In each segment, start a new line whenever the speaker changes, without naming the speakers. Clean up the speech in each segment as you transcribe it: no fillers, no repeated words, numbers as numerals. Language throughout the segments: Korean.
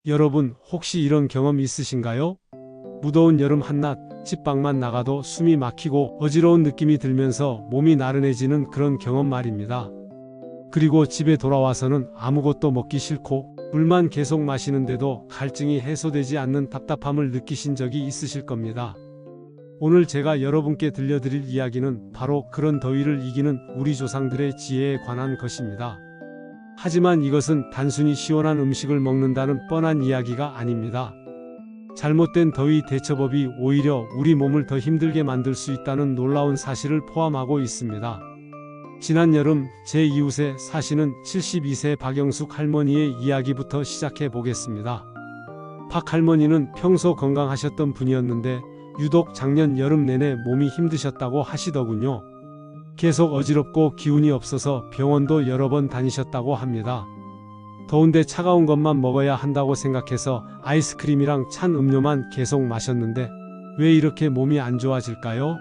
여러분, 혹시 이런 경험 있으신가요? 무더운 여름 한낮, 집 밖만 나가도 숨이 막히고 어지러운 느낌이 들면서 몸이 나른해지는 그런 경험 말입니다. 그리고 집에 돌아와서는 아무것도 먹기 싫고 물만 계속 마시는데도 갈증이 해소되지 않는 답답함을 느끼신 적이 있으실 겁니다. 오늘 제가 여러분께 들려드릴 이야기는 바로 그런 더위를 이기는 우리 조상들의 지혜에 관한 것입니다. 하지만 이것은 단순히 시원한 음식을 먹는다는 뻔한 이야기가 아닙니다. 잘못된 더위 대처법이 오히려 우리 몸을 더 힘들게 만들 수 있다는 놀라운 사실을 포함하고 있습니다. 지난 여름 제 이웃에 사시는 72세 박영숙 할머니의 이야기부터 시작해 보겠습니다. 박 할머니는 평소 건강하셨던 분이었는데 유독 작년 여름 내내 몸이 힘드셨다고 하시더군요. 계속 어지럽고 기운이 없어서 병원도 여러 번 다니셨다고 합니다. 더운데 차가운 것만 먹어야 한다고 생각해서 아이스크림이랑 찬 음료만 계속 마셨는데 왜 이렇게 몸이 안 좋아질까요?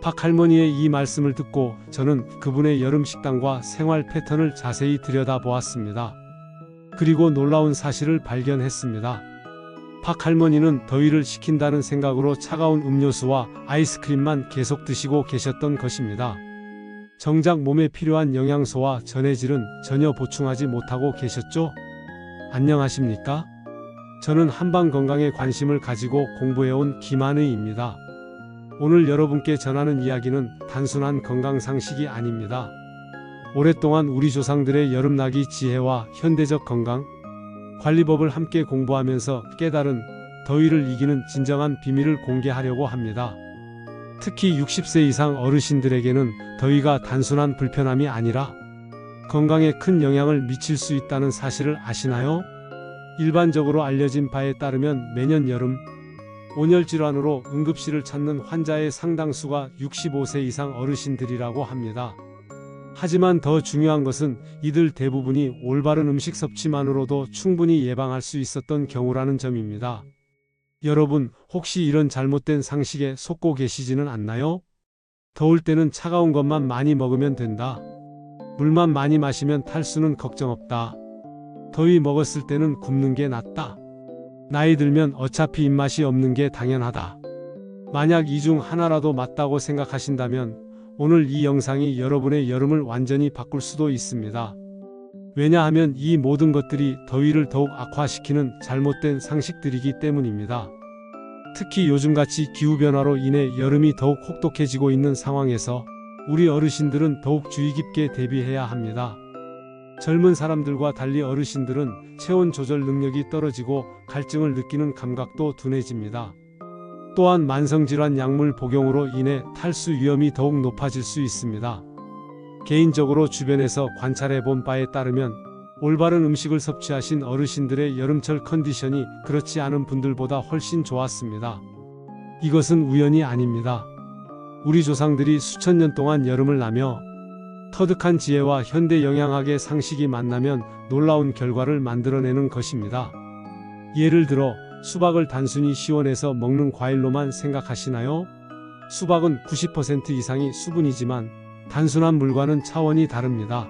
박 할머니의 이 말씀을 듣고 저는 그분의 여름 식단과 생활 패턴을 자세히 들여다보았습니다. 그리고 놀라운 사실을 발견했습니다. 박 할머니는 더위를 식힌다는 생각으로 차가운 음료수와 아이스크림만 계속 드시고 계셨던 것입니다. 정작 몸에 필요한 영양소와 전해질은 전혀 보충하지 못하고 계셨죠? 안녕하십니까? 저는 한방 건강에 관심을 가지고 공부해온 김한의입니다. 오늘 여러분께 전하는 이야기는 단순한 건강 상식이 아닙니다. 오랫동안 우리 조상들의 여름나기 지혜와 현대적 건강 관리법을 함께 공부하면서 깨달은 더위를 이기는 진정한 비밀을 공개하려고 합니다. 특히 60세 이상 어르신들에게는 더위가 단순한 불편함이 아니라 건강에 큰 영향을 미칠 수 있다는 사실을 아시나요? 일반적으로 알려진 바에 따르면 매년 여름 온열 질환으로 응급실을 찾는 환자의 상당수가 65세 이상 어르신들이라고 합니다. 하지만 더 중요한 것은 이들 대부분이 올바른 음식 섭취만으로도 충분히 예방할 수 있었던 경우라는 점입니다. 여러분, 혹시 이런 잘못된 상식에 속고 계시지는 않나요? 더울 때는 차가운 것만 많이 먹으면 된다. 물만 많이 마시면 탈수는 걱정 없다. 더위 먹었을 때는 굶는 게 낫다. 나이 들면 어차피 입맛이 없는 게 당연하다. 만약 이 중 하나라도 맞다고 생각하신다면 오늘 이 영상이 여러분의 여름을 완전히 바꿀 수도 있습니다. 왜냐하면 이 모든 것들이 더위를 더욱 악화시키는 잘못된 상식들이기 때문입니다. 특히 요즘같이 기후변화로 인해 여름이 더욱 혹독해지고 있는 상황에서 우리 어르신들은 더욱 주의 깊게 대비해야 합니다. 젊은 사람들과 달리 어르신들은 체온 조절 능력이 떨어지고 갈증을 느끼는 감각도 둔해집니다. 또한 만성질환 약물 복용으로 인해 탈수 위험이 더욱 높아질 수 있습니다. 개인적으로 주변에서 관찰해 본 바에 따르면 올바른 음식을 섭취하신 어르신들의 여름철 컨디션이 그렇지 않은 분들보다 훨씬 좋았습니다. 이것은 우연이 아닙니다. 우리 조상들이 수천 년 동안 여름을 나며 터득한 지혜와 현대 영양학의 상식이 만나면 놀라운 결과를 만들어내는 것입니다. 예를 들어 수박을 단순히 시원해서 먹는 과일로만 생각하시나요? 수박은 90% 이상이 수분이지만 단순한 물과는 차원이 다릅니다.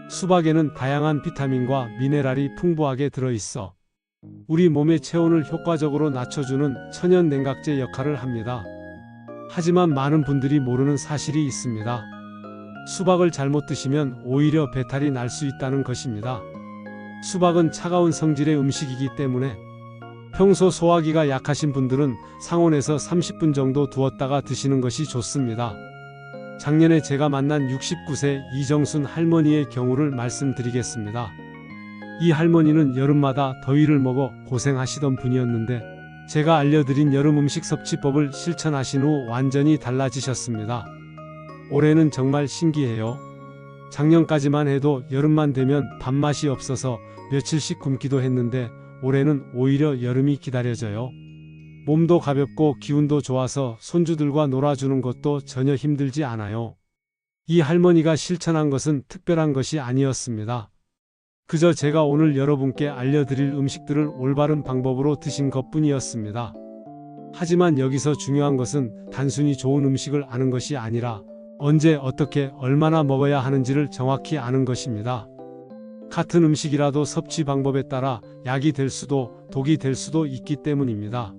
수박에는 다양한 비타민과 미네랄이 풍부하게 들어있어 우리 몸의 체온을 효과적으로 낮춰주는 천연 냉각제 역할을 합니다. 하지만 많은 분들이 모르는 사실이 있습니다. 수박을 잘못 드시면 오히려 배탈이 날 수 있다는 것입니다. 수박은 차가운 성질의 음식이기 때문에 평소 소화기가 약하신 분들은 상온에서 30분 정도 두었다가 드시는 것이 좋습니다. 작년에 제가 만난 69세 이정순 할머니의 경우를 말씀드리겠습니다. 이 할머니는 여름마다 더위를 먹어 고생하시던 분이었는데 제가 알려드린 여름 음식 섭취법을 실천하신 후 완전히 달라지셨습니다. 올해는 정말 신기해요. 작년까지만 해도 여름만 되면 밥맛이 없어서 며칠씩 굶기도 했는데 올해는 오히려 여름이 기다려져요. 몸도 가볍고 기운도 좋아서 손주들과 놀아주는 것도 전혀 힘들지 않아요. 이 할머니가 실천한 것은 특별한 것이 아니었습니다. 그저 제가 오늘 여러분께 알려드릴 음식들을 올바른 방법으로 드신 것뿐이었습니다. 하지만 여기서 중요한 것은 단순히 좋은 음식을 아는 것이 아니라 언제 어떻게 얼마나 먹어야 하는지를 정확히 아는 것입니다. 같은 음식이라도 섭취 방법에 따라 약이 될 수도 독이 될 수도 있기 때문입니다.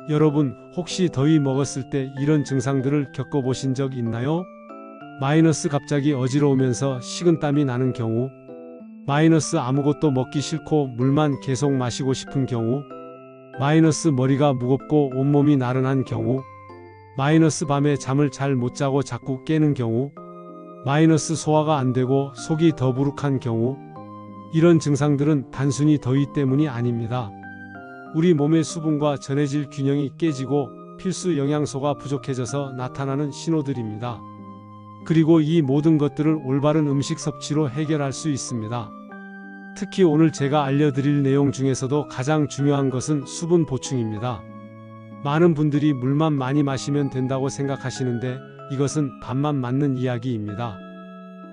여러분, 혹시 더위 먹었을 때 이런 증상들을 겪어보신 적 있나요? 마이너스 갑자기 어지러우면서 식은땀이 나는 경우, 마이너스 아무것도 먹기 싫고 물만 계속 마시고 싶은 경우, 마이너스 머리가 무겁고 온몸이 나른한 경우, 마이너스 밤에 잠을 잘 못 자고 자꾸 깨는 경우, 마이너스 소화가 안 되고 속이 더부룩한 경우, 이런 증상들은 단순히 더위 때문이 아닙니다. 우리 몸의 수분과 전해질 균형이 깨지고 필수 영양소가 부족해져서 나타나는 신호들입니다. 그리고 이 모든 것들을 올바른 음식 섭취로 해결할 수 있습니다. 특히 오늘 제가 알려드릴 내용 중에서도 가장 중요한 것은 수분 보충입니다. 많은 분들이 물만 많이 마시면 된다고 생각하시는데 이것은 반만 맞는 이야기입니다.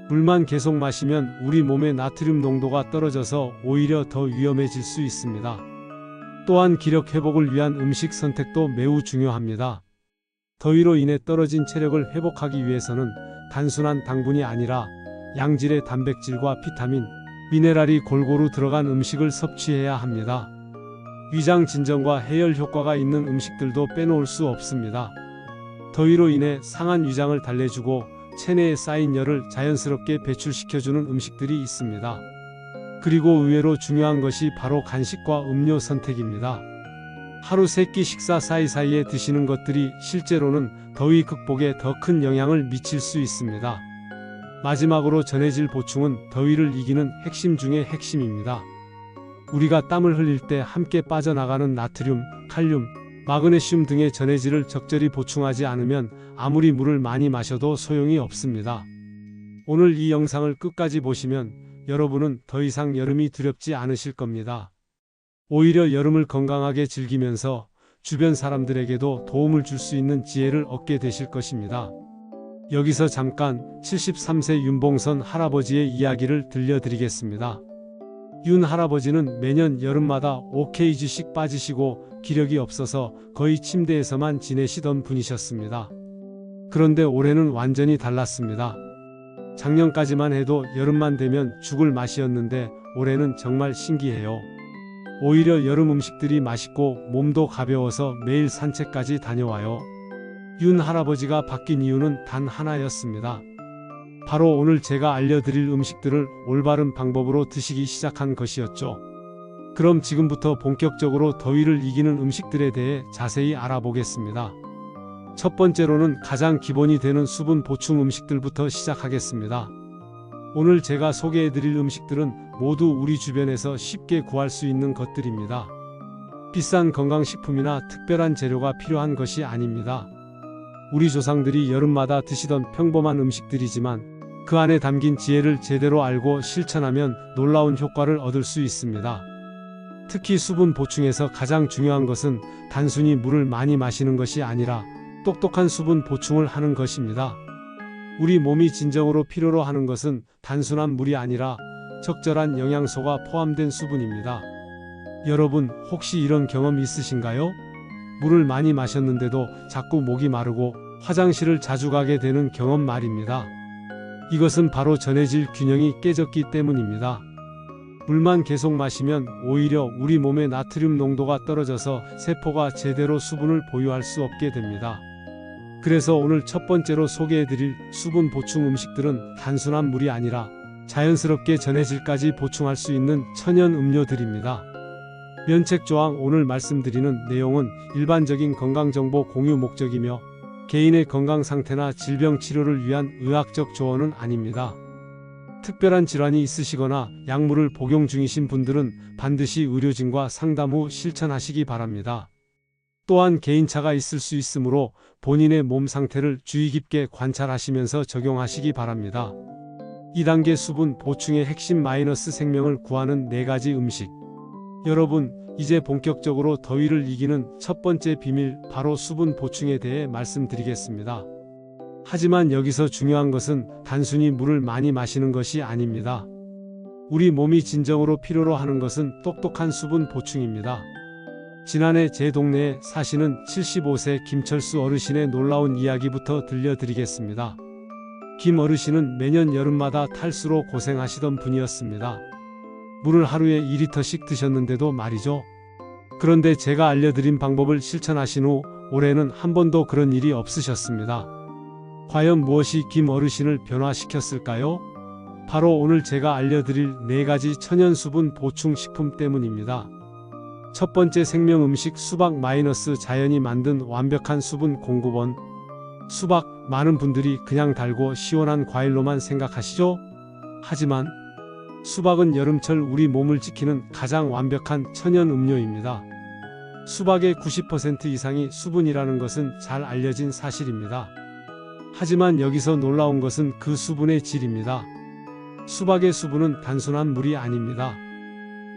물만 계속 마시면 우리 몸의 나트륨 농도가 떨어져서 오히려 더 위험해질 수 있습니다. 또한 기력 회복을 위한 음식 선택도 매우 중요합니다. 더위로 인해 떨어진 체력을 회복하기 위해서는 단순한 당분이 아니라 양질의 단백질과 비타민, 미네랄이 골고루 들어간 음식을 섭취해야 합니다. 위장 진정과 해열 효과가 있는 음식들도 빼놓을 수 없습니다. 더위로 인해 상한 위장을 달래주고 체내에 쌓인 열을 자연스럽게 배출시켜주는 음식들이 있습니다. 그리고 의외로 중요한 것이 바로 간식과 음료 선택입니다. 하루 3끼 식사 사이사이에 드시는 것들이 실제로는 더위 극복에 더 큰 영향을 미칠 수 있습니다. 마지막으로 전해질 보충은 더위를 이기는 핵심 중의 핵심입니다. 우리가 땀을 흘릴 때 함께 빠져나가는 나트륨, 칼륨, 마그네슘 등의 전해질을 적절히 보충하지 않으면 아무리 물을 많이 마셔도 소용이 없습니다. 오늘 이 영상을 끝까지 보시면 여러분은 더 이상 여름이 두렵지 않으실 겁니다. 오히려 여름을 건강하게 즐기면서 주변 사람들에게도 도움을 줄 수 있는 지혜를 얻게 되실 것입니다. 여기서 잠깐 73세 윤봉선 할아버지의 이야기를 들려드리겠습니다. 윤 할아버지는 매년 여름마다 5kg씩 빠지시고 기력이 없어서 거의 침대에서만 지내시던 분이셨습니다. 그런데 올해는 완전히 달랐습니다. 작년까지만 해도 여름만 되면 죽을 맛이었는데 올해는 정말 신기해요. 오히려 여름 음식들이 맛있고 몸도 가벼워서 매일 산책까지 다녀와요. 윤 할아버지가 바뀐 이유는 단 하나였습니다. 바로 오늘 제가 알려드릴 음식들을 올바른 방법으로 드시기 시작한 것이었죠. 그럼 지금부터 본격적으로 더위를 이기는 음식들에 대해 자세히 알아보겠습니다. 첫 번째로는 가장 기본이 되는 수분 보충 음식들부터 시작하겠습니다. 오늘 제가 소개해드릴 음식들은 모두 우리 주변에서 쉽게 구할 수 있는 것들입니다. 비싼 건강식품이나 특별한 재료가 필요한 것이 아닙니다. 우리 조상들이 여름마다 드시던 평범한 음식들이지만 그 안에 담긴 지혜를 제대로 알고 실천하면 놀라운 효과를 얻을 수 있습니다. 특히 수분 보충에서 가장 중요한 것은 단순히 물을 많이 마시는 것이 아니라 똑똑한 수분 보충을 하는 것입니다. 우리 몸이 진정으로 필요로 하는 것은 단순한 물이 아니라 적절한 영양소가 포함된 수분입니다. 여러분, 혹시 이런 경험 있으신가요? 물을 많이 마셨는데도 자꾸 목이 마르고 화장실을 자주 가게 되는 경험 말입니다. 이것은 바로 전해질 균형이 깨졌기 때문입니다. 물만 계속 마시면 오히려 우리 몸의 나트륨 농도가 떨어져서 세포가 제대로 수분을 보유할 수 없게 됩니다. 그래서 오늘 첫 번째로 소개해드릴 수분 보충 음식들은 단순한 물이 아니라 자연스럽게 전해질까지 보충할 수 있는 천연 음료들입니다. 면책조항: 오늘 말씀드리는 내용은 일반적인 건강정보 공유 목적이며 개인의 건강 상태나 질병 치료를 위한 의학적 조언은 아닙니다. 특별한 질환이 있으시거나 약물을 복용 중이신 분들은 반드시 의료진과 상담 후 실천하시기 바랍니다. 또한 개인차가 있을 수 있으므로 본인의 몸 상태를 주의 깊게 관찰하시면서 적용하시기 바랍니다. 2단계 수분 보충의 핵심 마이너스 생명을 구하는 4가지 음식. 여러분, 이제 본격적으로 더위를 이기는 첫 번째 비밀, 바로 수분 보충에 대해 말씀드리겠습니다. 하지만 여기서 중요한 것은 단순히 물을 많이 마시는 것이 아닙니다. 우리 몸이 진정으로 필요로 하는 것은 똑똑한 수분 보충입니다. 지난해 제 동네에 사시는 75세 김철수 어르신의 놀라운 이야기부터 들려드리겠습니다. 김 어르신은 매년 여름마다 탈수로 고생하시던 분이었습니다. 물을 하루에 2리터씩 드셨는데도 말이죠. 그런데 제가 알려드린 방법을 실천하신 후 올해는 한 번도 그런 일이 없으셨습니다. 과연 무엇이 김 어르신을 변화시켰을까요? 바로 오늘 제가 알려드릴 4가지 천연 수분 보충 식품 때문입니다. 첫 번째, 생명 음식 수박 마이너스 자연이 만든 완벽한 수분 공급원. 수박, 많은 분들이 그냥 달고 시원한 과일로만 생각하시죠? 하지만 수박은 여름철 우리 몸을 지키는 가장 완벽한 천연 음료입니다. 수박의 90% 이상이 수분이라는 것은 잘 알려진 사실입니다. 하지만 여기서 놀라운 것은 그 수분의 질입니다. 수박의 수분은 단순한 물이 아닙니다.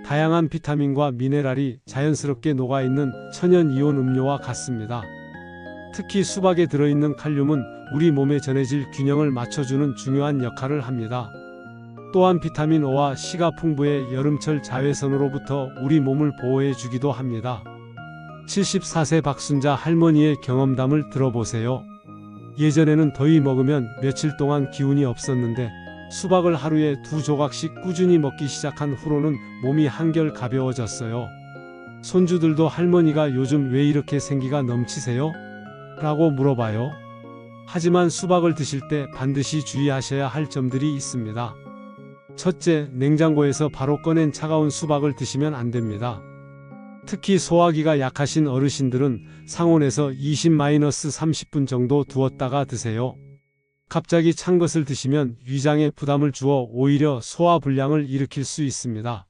다양한 비타민과 미네랄이 자연스럽게 녹아있는 천연 이온 음료와 같습니다. 특히 수박에 들어있는 칼륨은 우리 몸의 전해질 균형을 맞춰주는 중요한 역할을 합니다. 또한 비타민 O와 C가 풍부해 여름철 자외선으로부터 우리 몸을 보호해 주기도 합니다. 74세 박순자 할머니의 경험담을 들어보세요. 예전에는 더위 먹으면 며칠 동안 기운이 없었는데 수박을 하루에 2조각씩 꾸준히 먹기 시작한 후로는 몸이 한결 가벼워졌어요. 손주들도 할머니가 요즘 왜 이렇게 생기가 넘치세요? 라고 물어봐요. 하지만 수박을 드실 때 반드시 주의하셔야 할 점들이 있습니다. 첫째, 냉장고에서 바로 꺼낸 차가운 수박을 드시면 안 됩니다. 특히 소화기가 약하신 어르신들은 상온에서 20-30분 정도 두었다가 드세요. 갑자기 찬 것을 드시면 위장에 부담을 주어 오히려 소화 불량을 일으킬 수 있습니다.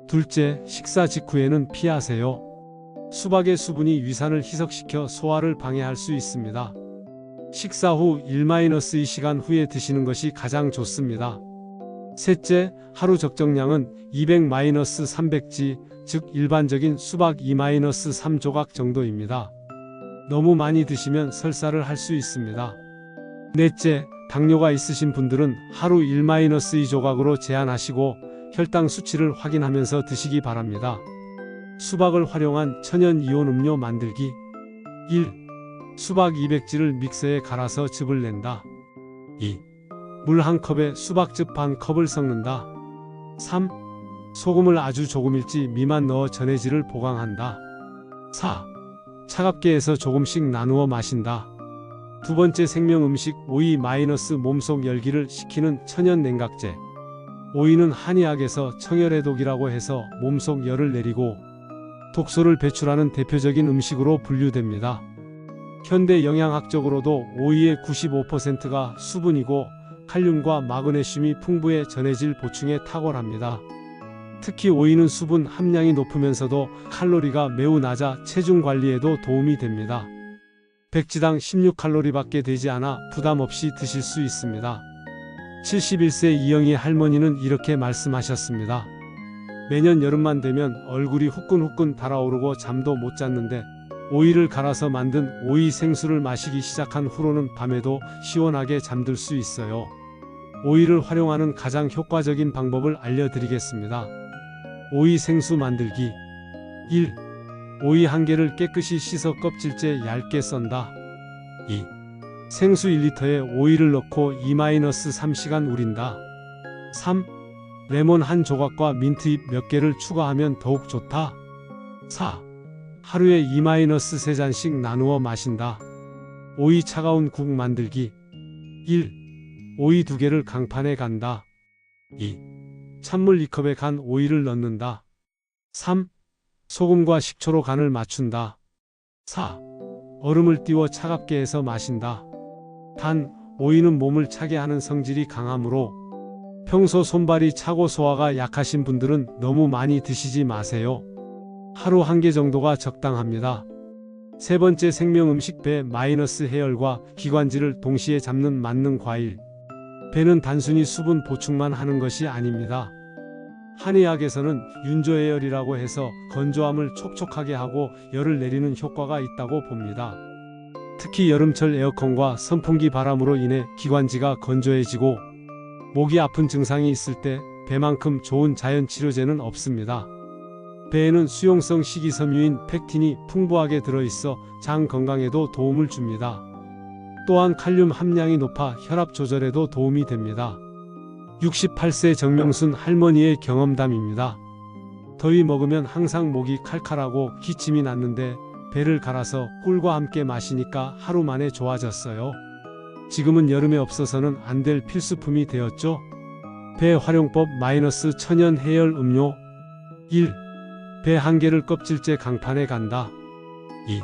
둘째, 식사 직후에는 피하세요. 수박의 수분이 위산을 희석시켜 소화를 방해할 수 있습니다. 식사 후 1-2시간 후에 드시는 것이 가장 좋습니다. 셋째, 하루 적정량은 200-300지, 즉 일반적인 수박 2-3조각 정도입니다. 너무 많이 드시면 설사를 할 수 있습니다. 넷째, 당뇨가 있으신 분들은 하루 1-2조각으로 제한하시고 혈당 수치를 확인하면서 드시기 바랍니다. 수박을 활용한 천연 이온 음료 만들기. 1. 수박 200지를 믹서에 갈아서 즙을 낸다. 2. 물 1컵에 수박즙 반 컵을 섞는다. 3. 소금을 아주 조금일지 미만 넣어 전해질을 보강한다. 4. 차갑게 해서 조금씩 나누어 마신다. 두 번째, 생명 음식 오이 마이너스 몸속 열기를 식히는 천연 냉각제. 오이는 한의학에서 청열의 독이라고 해서 몸속 열을 내리고 독소를 배출하는 대표적인 음식으로 분류됩니다. 현대 영양학적으로도 오이의 95%가 수분이고 칼륨과 마그네슘이 풍부해 전해질 보충에 탁월합니다. 특히 오이는 수분 함량이 높으면서도 칼로리가 매우 낮아 체중 관리에도 도움이 됩니다. 100지당 16칼로리밖에 되지 않아 부담 없이 드실 수 있습니다. 71세 이영희 할머니는 이렇게 말씀하셨습니다. 매년 여름만 되면 얼굴이 후끈후끈 달아오르고 잠도 못 잤는데 오이를 갈아서 만든 오이 생수를 마시기 시작한 후로는 밤에도 시원하게 잠들 수 있어요. 오이를 활용하는 가장 효과적인 방법을 알려드리겠습니다. 오이 생수 만들기. 1. 오이 1개를 깨끗이 씻어 껍질째 얇게 썬다. 2. 생수 1리터에 오이를 넣고 2-3시간 우린다. 3. 레몬 1조각과 민트잎 몇 개를 추가하면 더욱 좋다. 4. 하루에 2-3잔씩 나누어 마신다. 오이 차가운 국 만들기. 1. 오이 2개를 강판에 간다. 2. 찬물 2컵에 간 오이를 넣는다. 3. 소금과 식초로 간을 맞춘다. 4. 얼음을 띄워 차갑게 해서 마신다. 단, 오이는 몸을 차게 하는 성질이 강하므로 평소 손발이 차고 소화가 약하신 분들은 너무 많이 드시지 마세요. 하루 1개 정도가 적당합니다. 세 번째, 생명 음식 배 마이너스 해열과 기관지를 동시에 잡는 만능 과일. 배는 단순히 수분 보충만 하는 것이 아닙니다. 한의학에서는 윤조해열이라고 해서 건조함을 촉촉하게 하고 열을 내리는 효과가 있다고 봅니다. 특히 여름철 에어컨과 선풍기 바람으로 인해 기관지가 건조해지고 목이 아픈 증상이 있을 때 배만큼 좋은 자연 치료제는 없습니다. 배에는 수용성 식이섬유인 팩틴이 풍부하게 들어있어 장 건강에도 도움을 줍니다. 또한 칼륨 함량이 높아 혈압 조절에도 도움이 됩니다. 68세 정명순 할머니의 경험담입니다. 더위 먹으면 항상 목이 칼칼하고 기침이 났는데 배를 갈아서 꿀과 함께 마시니까 하루 만에 좋아졌어요. 지금은 여름에 없어서는 안 될 필수품이 되었죠. 배 활용법 마이너스 천연 해열 음료. 1. 배 한 개를 껍질째 강판에 간다. 2.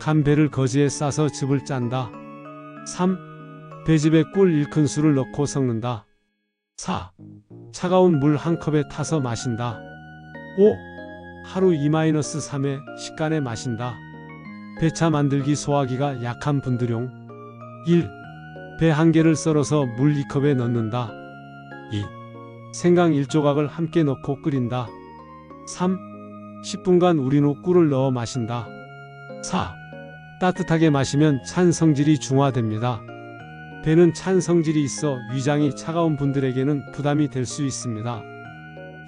간 배를 거지에 싸서 즙을 짠다. 3. 배즙에 꿀 1큰술을 넣고 섞는다. 4. 차가운 물 한 컵에 타서 마신다. 5. 하루 2-3회 식간에 마신다. 배차 만들기 소화기가 약한 분들용. 1. 배 한 개를 썰어서 물 2컵에 넣는다. 2. 생강 1조각을 함께 넣고 끓인다. 3. 10분간 우린 후 꿀을 넣어 마신다. 4. 따뜻하게 마시면 찬 성질이 중화됩니다. 배는 찬 성질이 있어 위장이 차가운 분들에게는 부담이 될 수 있습니다.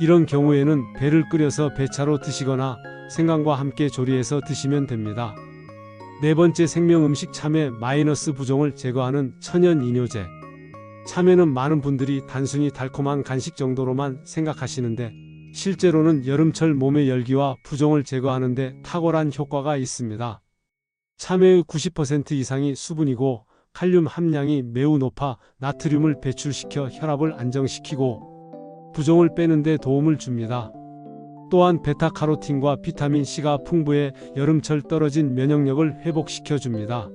이런 경우에는 배를 끓여서 배차로 드시거나 생강과 함께 조리해서 드시면 됩니다. 네 번째 생명음식 참외 마이너스 부종을 제거하는 천연 이뇨제. 참외는 많은 분들이 단순히 달콤한 간식 정도로만 생각하시는데 실제로는 여름철 몸의 열기와 부종을 제거하는 데 탁월한 효과가 있습니다. 참외의 90% 이상이 수분이고 칼륨 함량이 매우 높아 나트륨을 배출시켜 혈압을 안정시키고 부종을 빼는 데 도움을 줍니다. 또한 베타카로틴과 비타민C가 풍부해 여름철 떨어진 면역력을 회복시켜 줍니다.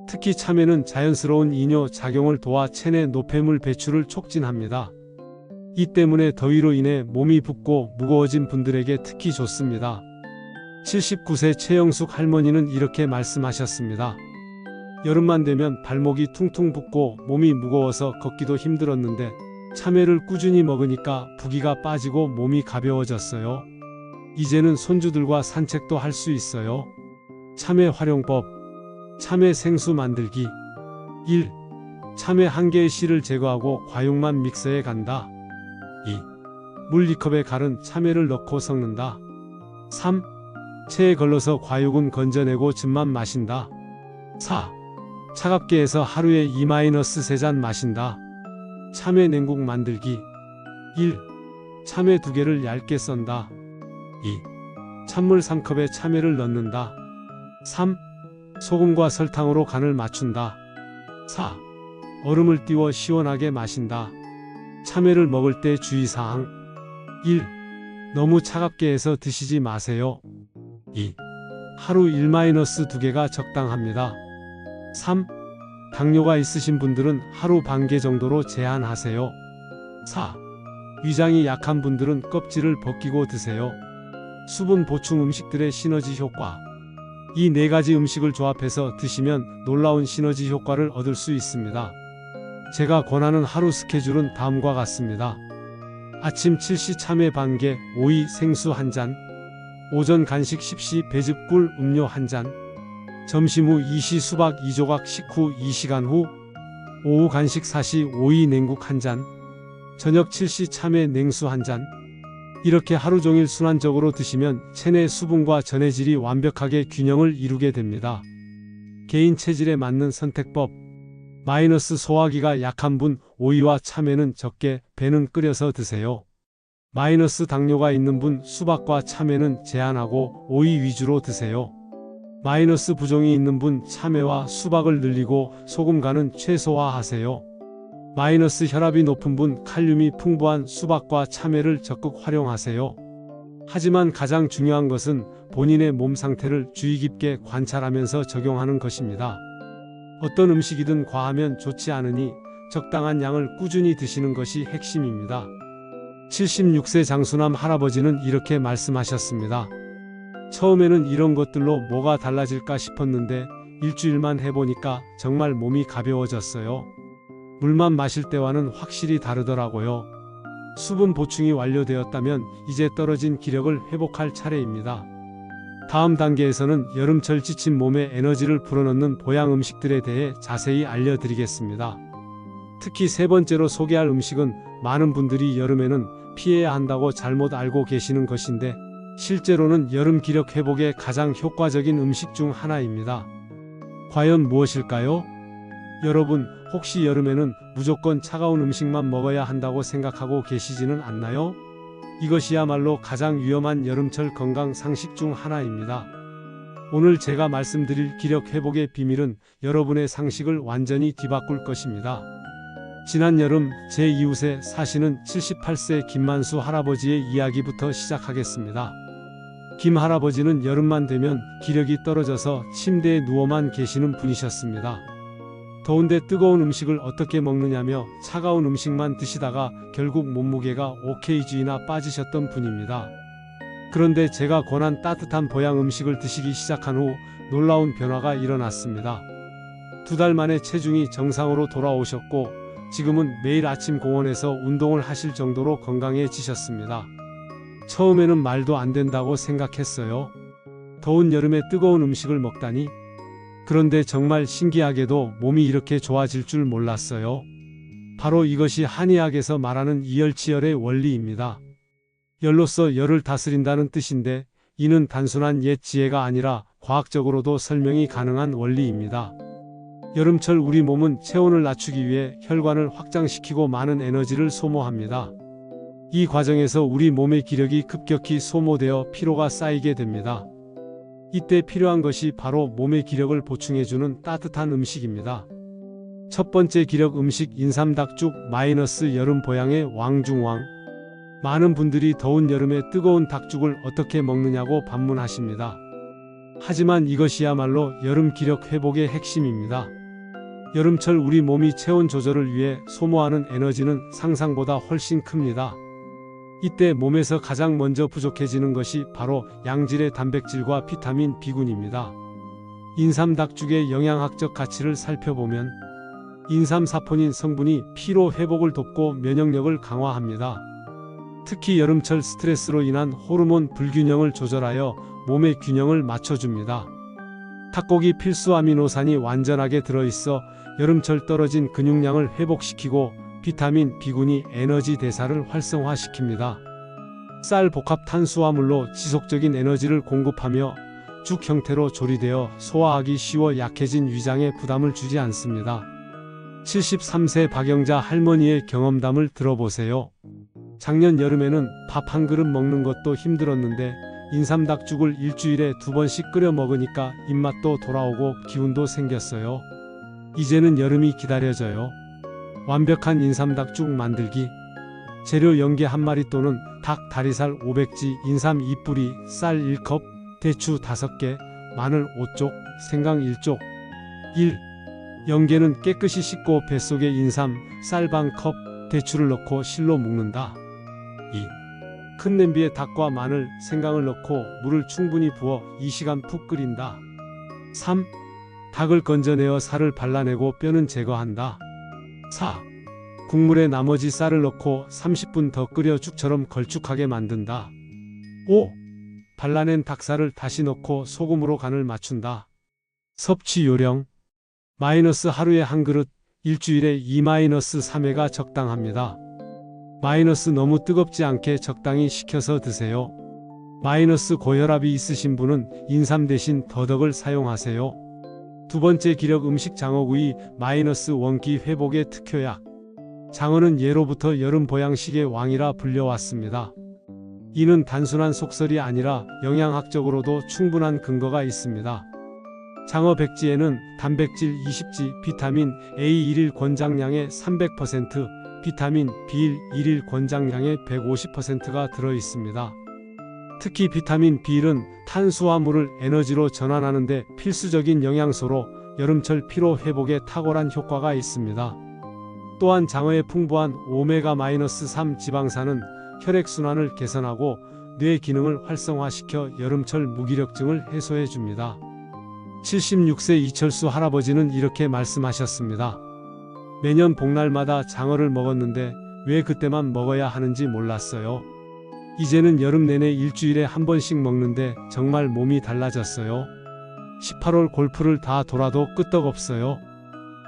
특히 참외는 자연스러운 이뇨 작용을 도와 체내 노폐물 배출을 촉진합니다. 이 때문에 더위로 인해 몸이 붓고 무거워진 분들에게 특히 좋습니다. 79세 최영숙 할머니는 이렇게 말씀하셨습니다. 여름만 되면 발목이 퉁퉁 붓고 몸이 무거워서 걷기도 힘들었는데 참외를 꾸준히 먹으니까 부기가 빠지고 몸이 가벼워졌어요. 이제는 손주들과 산책도 할 수 있어요. 참외 활용법. 참외 생수 만들기. 1. 참외 한 개의 씨를 제거하고 과육만 믹서에 간다. 2. 물 2컵에 갈은 참외를 넣고 섞는다. 3. 체에 걸러서 과육은 건져내고 즙만 마신다. 4. 차갑게 해서 하루에 2-3잔 마신다. 참외 냉국 만들기. 1. 참외 2개를 얇게 썬다. 2. 찬물 3컵에 참외를 넣는다. 3. 소금과 설탕으로 간을 맞춘다. 4. 얼음을 띄워 시원하게 마신다. 참외를 먹을 때 주의사항. 1. 너무 차갑게 해서 드시지 마세요. 2. 하루 1-2개가 적당합니다. 3. 당뇨가 있으신 분들은 하루 반 개 정도로 제한하세요. 4. 위장이 약한 분들은 껍질을 벗기고 드세요. 수분 보충 음식들의 시너지 효과. 이 4가지 음식을 조합해서 드시면 놀라운 시너지 효과를 얻을 수 있습니다. 제가 권하는 하루 스케줄은 다음과 같습니다. 아침 7시 참외 반개, 오이 생수 1잔. 오전 간식 10시 배즙 꿀 음료 1잔. 점심 후 2시 수박 2조각 식후 2시간 후. 오후 간식 4시 오이 냉국 1잔. 저녁 7시 참외 냉수 1잔. 이렇게 하루 종일 순환적으로 드시면 체내 수분과 전해질이 완벽하게 균형을 이루게 됩니다. 개인 체질에 맞는 선택법. 마이너스 소화기가 약한 분, 오이와 참외는 적게, 배는 끓여서 드세요. 마이너스 당뇨가 있는 분, 수박과 참외는 제한하고 오이 위주로 드세요. 마이너스 부종이 있는 분, 참외와 수박을 늘리고 소금 간은 최소화하세요. 마이너스 혈압이 높은 분, 칼륨이 풍부한 수박과 참외를 적극 활용하세요. 하지만 가장 중요한 것은 본인의 몸 상태를 주의 깊게 관찰하면서 적용하는 것입니다. 어떤 음식이든 과하면 좋지 않으니 적당한 양을 꾸준히 드시는 것이 핵심입니다. 76세 장수남 할아버지는 이렇게 말씀하셨습니다. 처음에는 이런 것들로 뭐가 달라질까 싶었는데 일주일만 해보니까 정말 몸이 가벼워졌어요. 물만 마실 때와는 확실히 다르더라고요. 수분 보충이 완료되었다면 이제 떨어진 기력을 회복할 차례입니다. 다음 단계에서는 여름철 지친 몸에 에너지를 불어넣는 보양 음식들에 대해 자세히 알려드리겠습니다. 특히 세 번째로 소개할 음식은 많은 분들이 여름에는 피해야 한다고 잘못 알고 계시는 것인데 실제로는 여름 기력 회복에 가장 효과적인 음식 중 하나입니다. 과연 무엇일까요? 여러분, 혹시 여름에는 무조건 차가운 음식만 먹어야 한다고 생각하고 계시지는 않나요? 이것이야말로 가장 위험한 여름철 건강 상식 중 하나입니다. 오늘 제가 말씀드릴 기력 회복의 비밀은 여러분의 상식을 완전히 뒤바꿀 것입니다. 지난 여름 제 이웃에 사시는 78세 김만수 할아버지의 이야기부터 시작하겠습니다. 김 할아버지는 여름만 되면 기력이 떨어져서 침대에 누워만 계시는 분이셨습니다. 더운데 뜨거운 음식을 어떻게 먹느냐며 차가운 음식만 드시다가 결국 몸무게가 5kg나 빠지셨던 분입니다. 그런데 제가 권한 따뜻한 보양 음식을 드시기 시작한 후 놀라운 변화가 일어났습니다. 2달 만에 체중이 정상으로 돌아오셨고 지금은 매일 아침 공원에서 운동을 하실 정도로 건강해지셨습니다. 처음에는 말도 안 된다고 생각했어요. 더운 여름에 뜨거운 음식을 먹다니. 그런데 정말 신기하게도 몸이 이렇게 좋아질 줄 몰랐어요. 바로 이것이 한의학에서 말하는 이열치열의 원리입니다. 열로서 열을 다스린다는 뜻인데 이는 단순한 옛 지혜가 아니라 과학적으로도 설명이 가능한 원리입니다. 여름철 우리 몸은 체온을 낮추기 위해 혈관을 확장시키고 많은 에너지를 소모합니다. 이 과정에서 우리 몸의 기력이 급격히 소모되어 피로가 쌓이게 됩니다. 이때 필요한 것이 바로 몸의 기력을 보충해주는 따뜻한 음식입니다. 첫 번째 기력 음식 인삼닭죽 마이너스 여름 보양의 왕중왕. 많은 분들이 더운 여름에 뜨거운 닭죽을 어떻게 먹느냐고 반문하십니다. 하지만 이것이야말로 여름 기력 회복의 핵심입니다. 여름철 우리 몸이 체온 조절을 위해 소모하는 에너지는 상상보다 훨씬 큽니다. 이때 몸에서 가장 먼저 부족해지는 것이 바로 양질의 단백질과 비타민 B군입니다. 인삼 닭죽의 영양학적 가치를 살펴보면 인삼 사포닌 성분이 피로 회복을 돕고 면역력을 강화합니다. 특히 여름철 스트레스로 인한 호르몬 불균형을 조절하여 몸의 균형을 맞춰줍니다. 닭고기 필수 아미노산이 완전하게 들어있어 여름철 떨어진 근육량을 회복시키고 비타민 B군이 에너지 대사를 활성화시킵니다. 쌀 복합 탄수화물로 지속적인 에너지를 공급하며 죽 형태로 조리되어 소화하기 쉬워 약해진 위장에 부담을 주지 않습니다. 73세 박영자 할머니의 경험담을 들어보세요. 작년 여름에는 밥 한 그릇 먹는 것도 힘들었는데 인삼닭죽을 일주일에 2번씩 끓여 먹으니까 입맛도 돌아오고 기운도 생겼어요. 이제는 여름이 기다려져요. 완벽한 인삼닭죽 만들기. 재료 연계 1마리 또는 닭 다리살 500지, 인삼 2뿌리, 쌀 1컵, 대추 5개, 마늘 5쪽, 생강 1쪽. 1. 연계는 깨끗이 씻고 뱃속에 인삼, 쌀 반 컵, 대추를 넣고 실로 묵는다. 2. 큰 냄비에 닭과 마늘, 생강을 넣고 물을 충분히 부어 2시간 푹 끓인다. 3. 닭을 건져내어 살을 발라내고 뼈는 제거한다. 4. 국물에 나머지 쌀을 넣고 30분 더 끓여 죽처럼 걸쭉하게 만든다. 5. 발라낸 닭살을 다시 넣고 소금으로 간을 맞춘다. 섭취 요령. 마이너스 하루에 한 그릇, 일주일에 2-3회가 적당합니다. 마이너스 너무 뜨겁지 않게 적당히 식혀서 드세요. 마이너스 고혈압이 있으신 분은 인삼 대신 더덕을 사용하세요. 두 번째 기력 음식 장어구이 마이너스 원기 회복의 특효약. 장어는 예로부터 여름 보양식의 왕이라 불려왔습니다. 이는 단순한 속설이 아니라 영양학적으로도 충분한 근거가 있습니다. 장어 백지에는 단백질 20지, 비타민 A 일일 권장량의 300%, 비타민 B1 일일 권장량의 150%가 들어있습니다. 특히 비타민 B1은 탄수화물을 에너지로 전환하는 데 필수적인 영양소로 여름철 피로 회복에 탁월한 효과가 있습니다. 또한 장어의 풍부한 오메가-3 지방산은 혈액순환을 개선하고 뇌 기능을 활성화시켜 여름철 무기력증을 해소해줍니다. 76세 이철수 할아버지는 이렇게 말씀하셨습니다. 매년 복날마다 장어를 먹었는데 왜 그때만 먹어야 하는지 몰랐어요. 이제는 여름 내내 일주일에 한 번씩 먹는데 정말 몸이 달라졌어요. 18월 골프를 다 돌아도 끄떡없어요.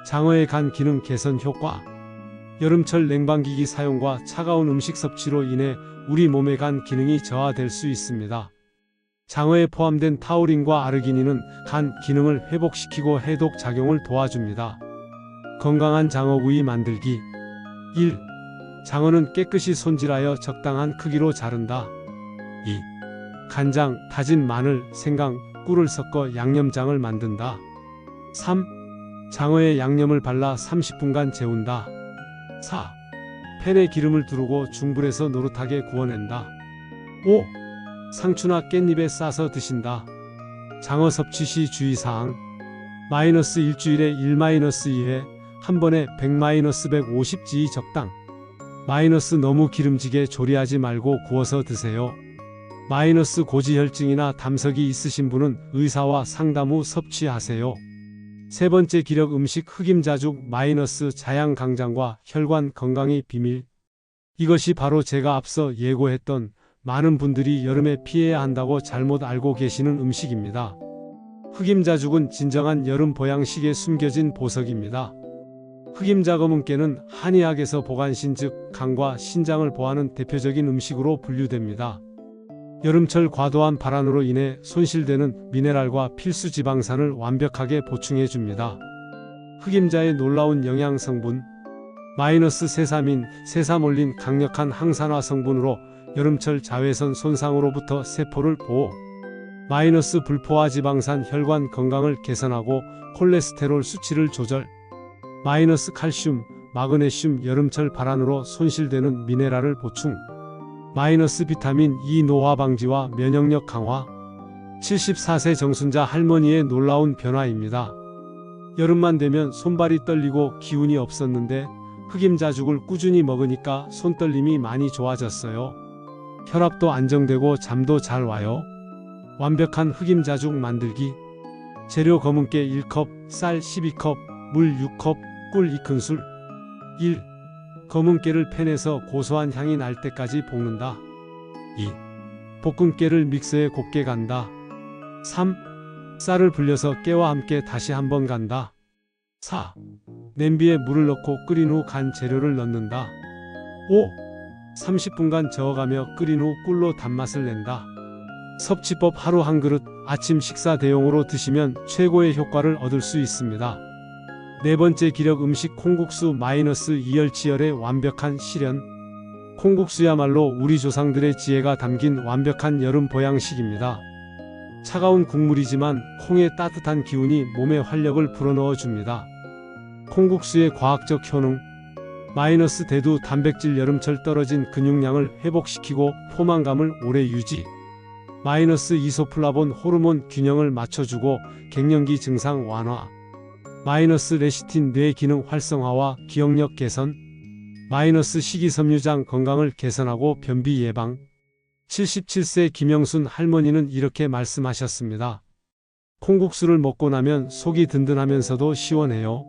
장어의 간 기능 개선 효과. 여름철 냉방기기 사용과 차가운 음식 섭취로 인해 우리 몸의 간 기능이 저하될 수 있습니다. 장어에 포함된 타우린과 아르기닌은 간 기능을 회복시키고 해독 작용을 도와줍니다. 건강한 장어구이 만들기. 1. 장어는 깨끗이 손질하여 적당한 크기로 자른다. 2. 간장, 다진 마늘, 생강, 꿀을 섞어 양념장을 만든다. 3. 장어에 양념을 발라 30분간 재운다. 4. 팬에 기름을 두르고 중불에서 노릇하게 구워낸다. 5. 상추나 깻잎에 싸서 드신다. 장어 섭취 시 주의사항. 마이너스 일주일에 1-2회, 한 번에 100-150g 적당. 마이너스 너무 기름지게 조리하지 말고 구워서 드세요. 마이너스 고지혈증이나 담석이 있으신 분은 의사와 상담 후 섭취하세요. 세 번째 기력 음식 흑임자죽 마이너스 자양강장과 혈관 건강의 비밀. 이것이 바로 제가 앞서 예고했던 많은 분들이 여름에 피해야 한다고 잘못 알고 계시는 음식입니다. 흑임자죽은 진정한 여름 보양식에 숨겨진 보석입니다. 흑임자 검은깨는 한의학에서 보관신 즉 간과 신장을 보하는 대표적인 음식으로 분류됩니다. 여름철 과도한 발안으로 인해 손실되는 미네랄과 필수 지방산을 완벽하게 보충해줍니다. 흑임자의 놀라운 영양 성분. 마이너스 세사민, 세사몰린 강력한 항산화 성분으로 여름철 자외선 손상으로부터 세포를 보호. 마이너스 불포화 지방산 혈관 건강을 개선하고 콜레스테롤 수치를 조절. 마이너스 칼슘, 마그네슘 여름철 발안으로 손실되는 미네랄을 보충. 마이너스 비타민 E 노화 방지와 면역력 강화. 74세 정순자 할머니의 놀라운 변화입니다. 여름만 되면 손발이 떨리고 기운이 없었는데 흑임자죽을 꾸준히 먹으니까 손떨림이 많이 좋아졌어요. 혈압도 안정되고 잠도 잘 와요. 완벽한 흑임자죽 만들기. 재료 검은깨 1컵, 쌀 12컵, 물 6컵, 꿀 2큰술. 1. 검은깨를 팬에서 고소한 향이 날 때까지 볶는다. 2. 볶은 깨를 믹서에 곱게 간다. 3. 쌀을 불려서 깨와 함께 다시 한번 간다. 4. 냄비에 물을 넣고 끓인 후 간 재료를 넣는다. 5. 30분간 저어가며 끓인 후 꿀로 단맛을 낸다. 섭취법 하루 한 그릇 아침 식사 대용으로 드시면 최고의 효과를 얻을 수 있습니다. 네 번째 기력 음식 콩국수 마이너스 이열치열의 완벽한 실현. 콩국수야말로 우리 조상들의 지혜가 담긴 완벽한 여름 보양식입니다. 차가운 국물이지만 콩의 따뜻한 기운이 몸에 활력을 불어넣어 줍니다. 콩국수의 과학적 효능. 마이너스 대두 단백질 여름철 떨어진 근육량을 회복시키고 포만감을 오래 유지. 마이너스 이소플라본 호르몬 균형을 맞춰주고 갱년기 증상 완화. 마이너스 레시틴 뇌 기능 활성화와 기억력 개선. 마이너스 식이섬유장 건강을 개선하고 변비 예방. 77세 김영순 할머니는 이렇게 말씀하셨습니다. 콩국수를 먹고 나면 속이 든든하면서도 시원해요.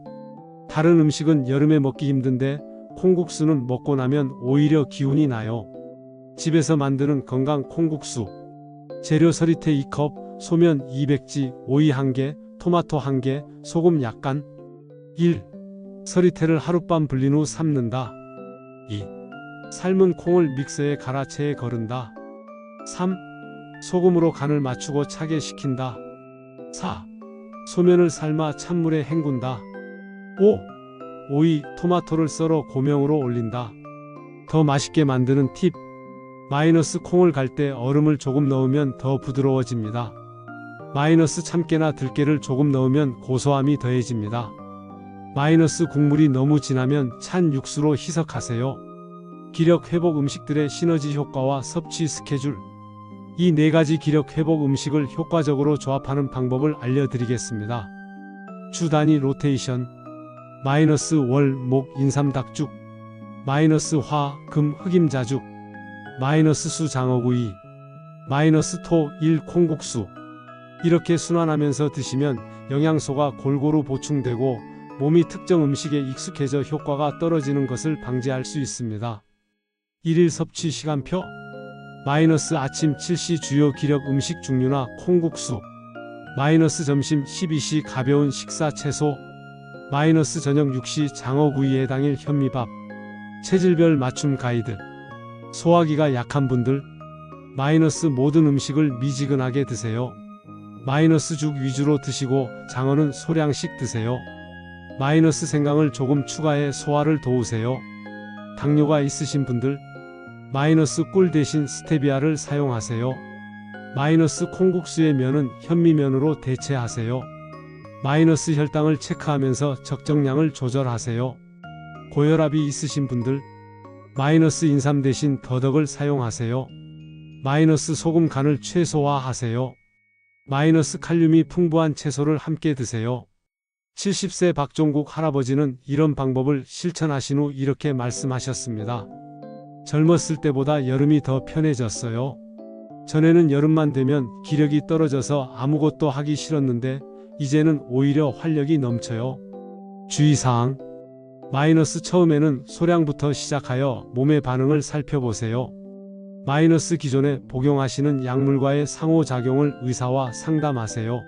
다른 음식은 여름에 먹기 힘든데 콩국수는 먹고 나면 오히려 기운이 나요. 집에서 만드는 건강 콩국수. 재료 서리태 2컵, 소면 200g, 오이 1개, 토마토 1개, 소금 약간. 1. 서리태를 하룻밤 불린 후 삶는다. 2. 삶은 콩을 믹서에 갈아 체에 거른다. 3. 소금으로 간을 맞추고 차게 식힌다. 4. 소면을 삶아 찬물에 헹군다. 5. 오이, 토마토를 썰어 고명으로 올린다. 더 맛있게 만드는 팁. 마이너스 콩을 갈 때 얼음을 조금 넣으면 더 부드러워집니다. 마이너스 참깨나 들깨를 조금 넣으면 고소함이 더해집니다. 마이너스 국물이 너무 진하면 찬 육수로 희석하세요. 기력 회복 음식들의 시너지 효과와 섭취 스케줄. 이 네 가지 기력 회복 음식을 효과적으로 조합하는 방법을 알려드리겠습니다. 주 단위 로테이션. 마이너스 월, 목, 인삼닭죽. 마이너스 화, 금, 흑임자죽. 마이너스 수 장어구이. 마이너스 토, 일 콩국수. 이렇게 순환하면서 드시면 영양소가 골고루 보충되고 몸이 특정 음식에 익숙해져 효과가 떨어지는 것을 방지할 수 있습니다. 1일 섭취 시간표. 마이너스 아침 7시 주요 기력 음식 종류나 콩국수. 마이너스 점심 12시 가벼운 식사 채소. 마이너스 저녁 6시 장어구이에 당일 현미밥. 체질별 맞춤 가이드. 소화기가 약한 분들. 마이너스 모든 음식을 미지근하게 드세요. 마이너스 죽 위주로 드시고 장어는 소량씩 드세요. 마이너스 생강을 조금 추가해 소화를 도우세요. 당뇨가 있으신 분들, 마이너스 꿀 대신 스테비아를 사용하세요. 마이너스 콩국수의 면은 현미면으로 대체하세요. 마이너스 혈당을 체크하면서 적정량을 조절하세요. 고혈압이 있으신 분들, 마이너스 인삼 대신 더덕을 사용하세요. 마이너스 소금 간을 최소화하세요. 마이너스 칼륨이 풍부한 채소를 함께 드세요. 70세 박종국 할아버지는 이런 방법을 실천하신 후 이렇게 말씀하셨습니다. 젊었을 때보다 여름이 더 편해졌어요. 전에는 여름만 되면 기력이 떨어져서 아무것도 하기 싫었는데 이제는 오히려 활력이 넘쳐요. 주의사항. 마이너스 처음에는 소량부터 시작하여 몸의 반응을 살펴보세요. 마이너스 기존에 복용하시는 약물과의 상호작용을 의사와 상담하세요.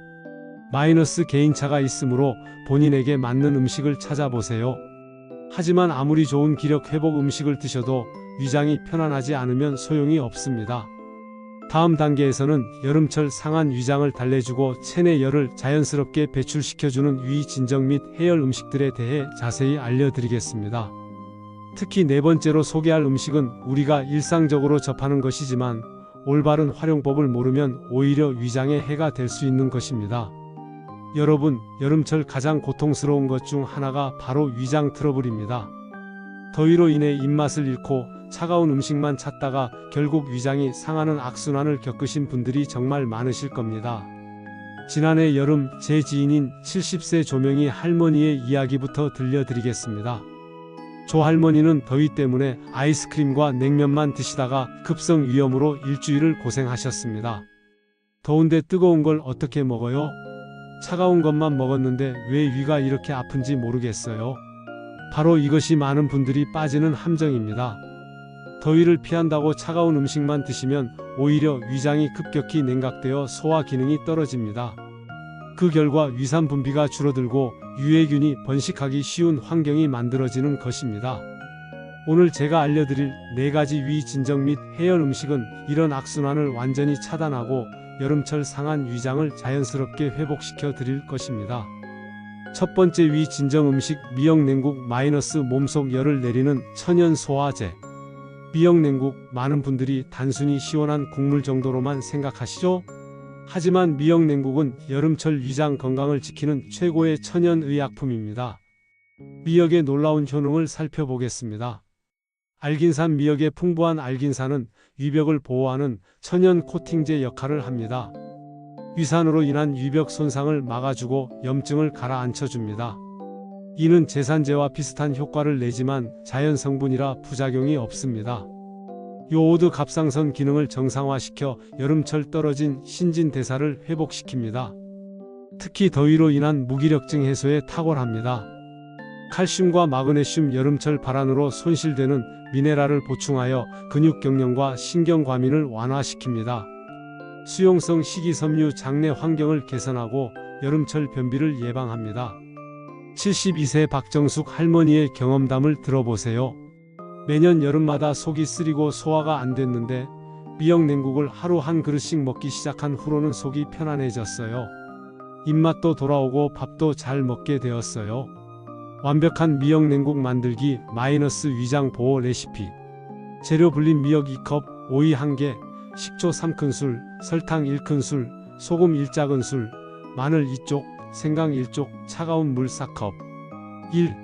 마이너스 개인차가 있으므로 본인에게 맞는 음식을 찾아보세요. 하지만 아무리 좋은 기력 회복 음식을 드셔도 위장이 편안하지 않으면 소용이 없습니다. 다음 단계에서는 여름철 상한 위장을 달래주고 체내 열을 자연스럽게 배출시켜주는 위 진정 및 해열 음식들에 대해 자세히 알려드리겠습니다. 특히 네 번째로 소개할 음식은 우리가 일상적으로 접하는 것이지만 올바른 활용법을 모르면 오히려 위장에 해가 될 수 있는 것입니다. 여러분, 여름철 가장 고통스러운 것 중 하나가 바로 위장 트러블입니다. 더위로 인해 입맛을 잃고 차가운 음식만 찾다가 결국 위장이 상하는 악순환을 겪으신 분들이 정말 많으실 겁니다. 지난해 여름 제 지인인 70세 조명희 할머니의 이야기부터 들려드리겠습니다. 조 할머니는 더위 때문에 아이스크림과 냉면만 드시다가 급성 위염으로 일주일을 고생하셨습니다. 더운데 뜨거운 걸 어떻게 먹어요? 차가운 것만 먹었는데 왜 위가 이렇게 아픈지 모르겠어요. 바로 이것이 많은 분들이 빠지는 함정입니다. 더위를 피한다고 차가운 음식만 드시면 오히려 위장이 급격히 냉각되어 소화 기능이 떨어집니다. 그 결과 위산 분비가 줄어들고 유해균이 번식하기 쉬운 환경이 만들어지는 것입니다. 오늘 제가 알려드릴 4가지 위 진정 및 해열 음식은 이런 악순환을 완전히 차단하고 여름철 상한 위장을 자연스럽게 회복시켜 드릴 것입니다. 첫 번째 위 진정 음식 미역냉국 마이너스 몸속 열을 내리는 천연 소화제. 미역냉국, 많은 분들이 단순히 시원한 국물 정도로만 생각하시죠? 하지만 미역냉국은 여름철 위장 건강을 지키는 최고의 천연 의약품입니다. 미역의 놀라운 효능을 살펴보겠습니다. 알긴산. 미역의 풍부한 알긴산은 위벽을 보호하는 천연 코팅제 역할을 합니다. 위산으로 인한 위벽 손상을 막아주고 염증을 가라앉혀줍니다. 이는 제산제와 비슷한 효과를 내지만 자연 성분이라 부작용이 없습니다. 요오드 갑상선 기능을 정상화시켜 여름철 떨어진 신진대사를 회복시킵니다. 특히 더위로 인한 무기력증 해소에 탁월합니다. 칼슘과 마그네슘, 여름철 발안으로 손실되는 미네랄을 보충하여 근육 경련과 신경 과민을 완화시킵니다. 수용성 식이섬유, 장내 환경을 개선하고 여름철 변비를 예방합니다. 72세 박정숙 할머니의 경험담을 들어보세요. 매년 여름마다 속이 쓰리고 소화가 안 됐는데 미역냉국을 하루 한 그릇씩 먹기 시작한 후로는 속이 편안해졌어요. 입맛도 돌아오고 밥도 잘 먹게 되었어요. 완벽한 미역냉국 만들기 마이너스 위장 보호 레시피. 재료 불린 미역 2컵, 오이 1개, 식초 3큰술, 설탕 1큰술, 소금 1작은술, 마늘 2쪽, 생강 1쪽, 차가운 물 4컵. 1.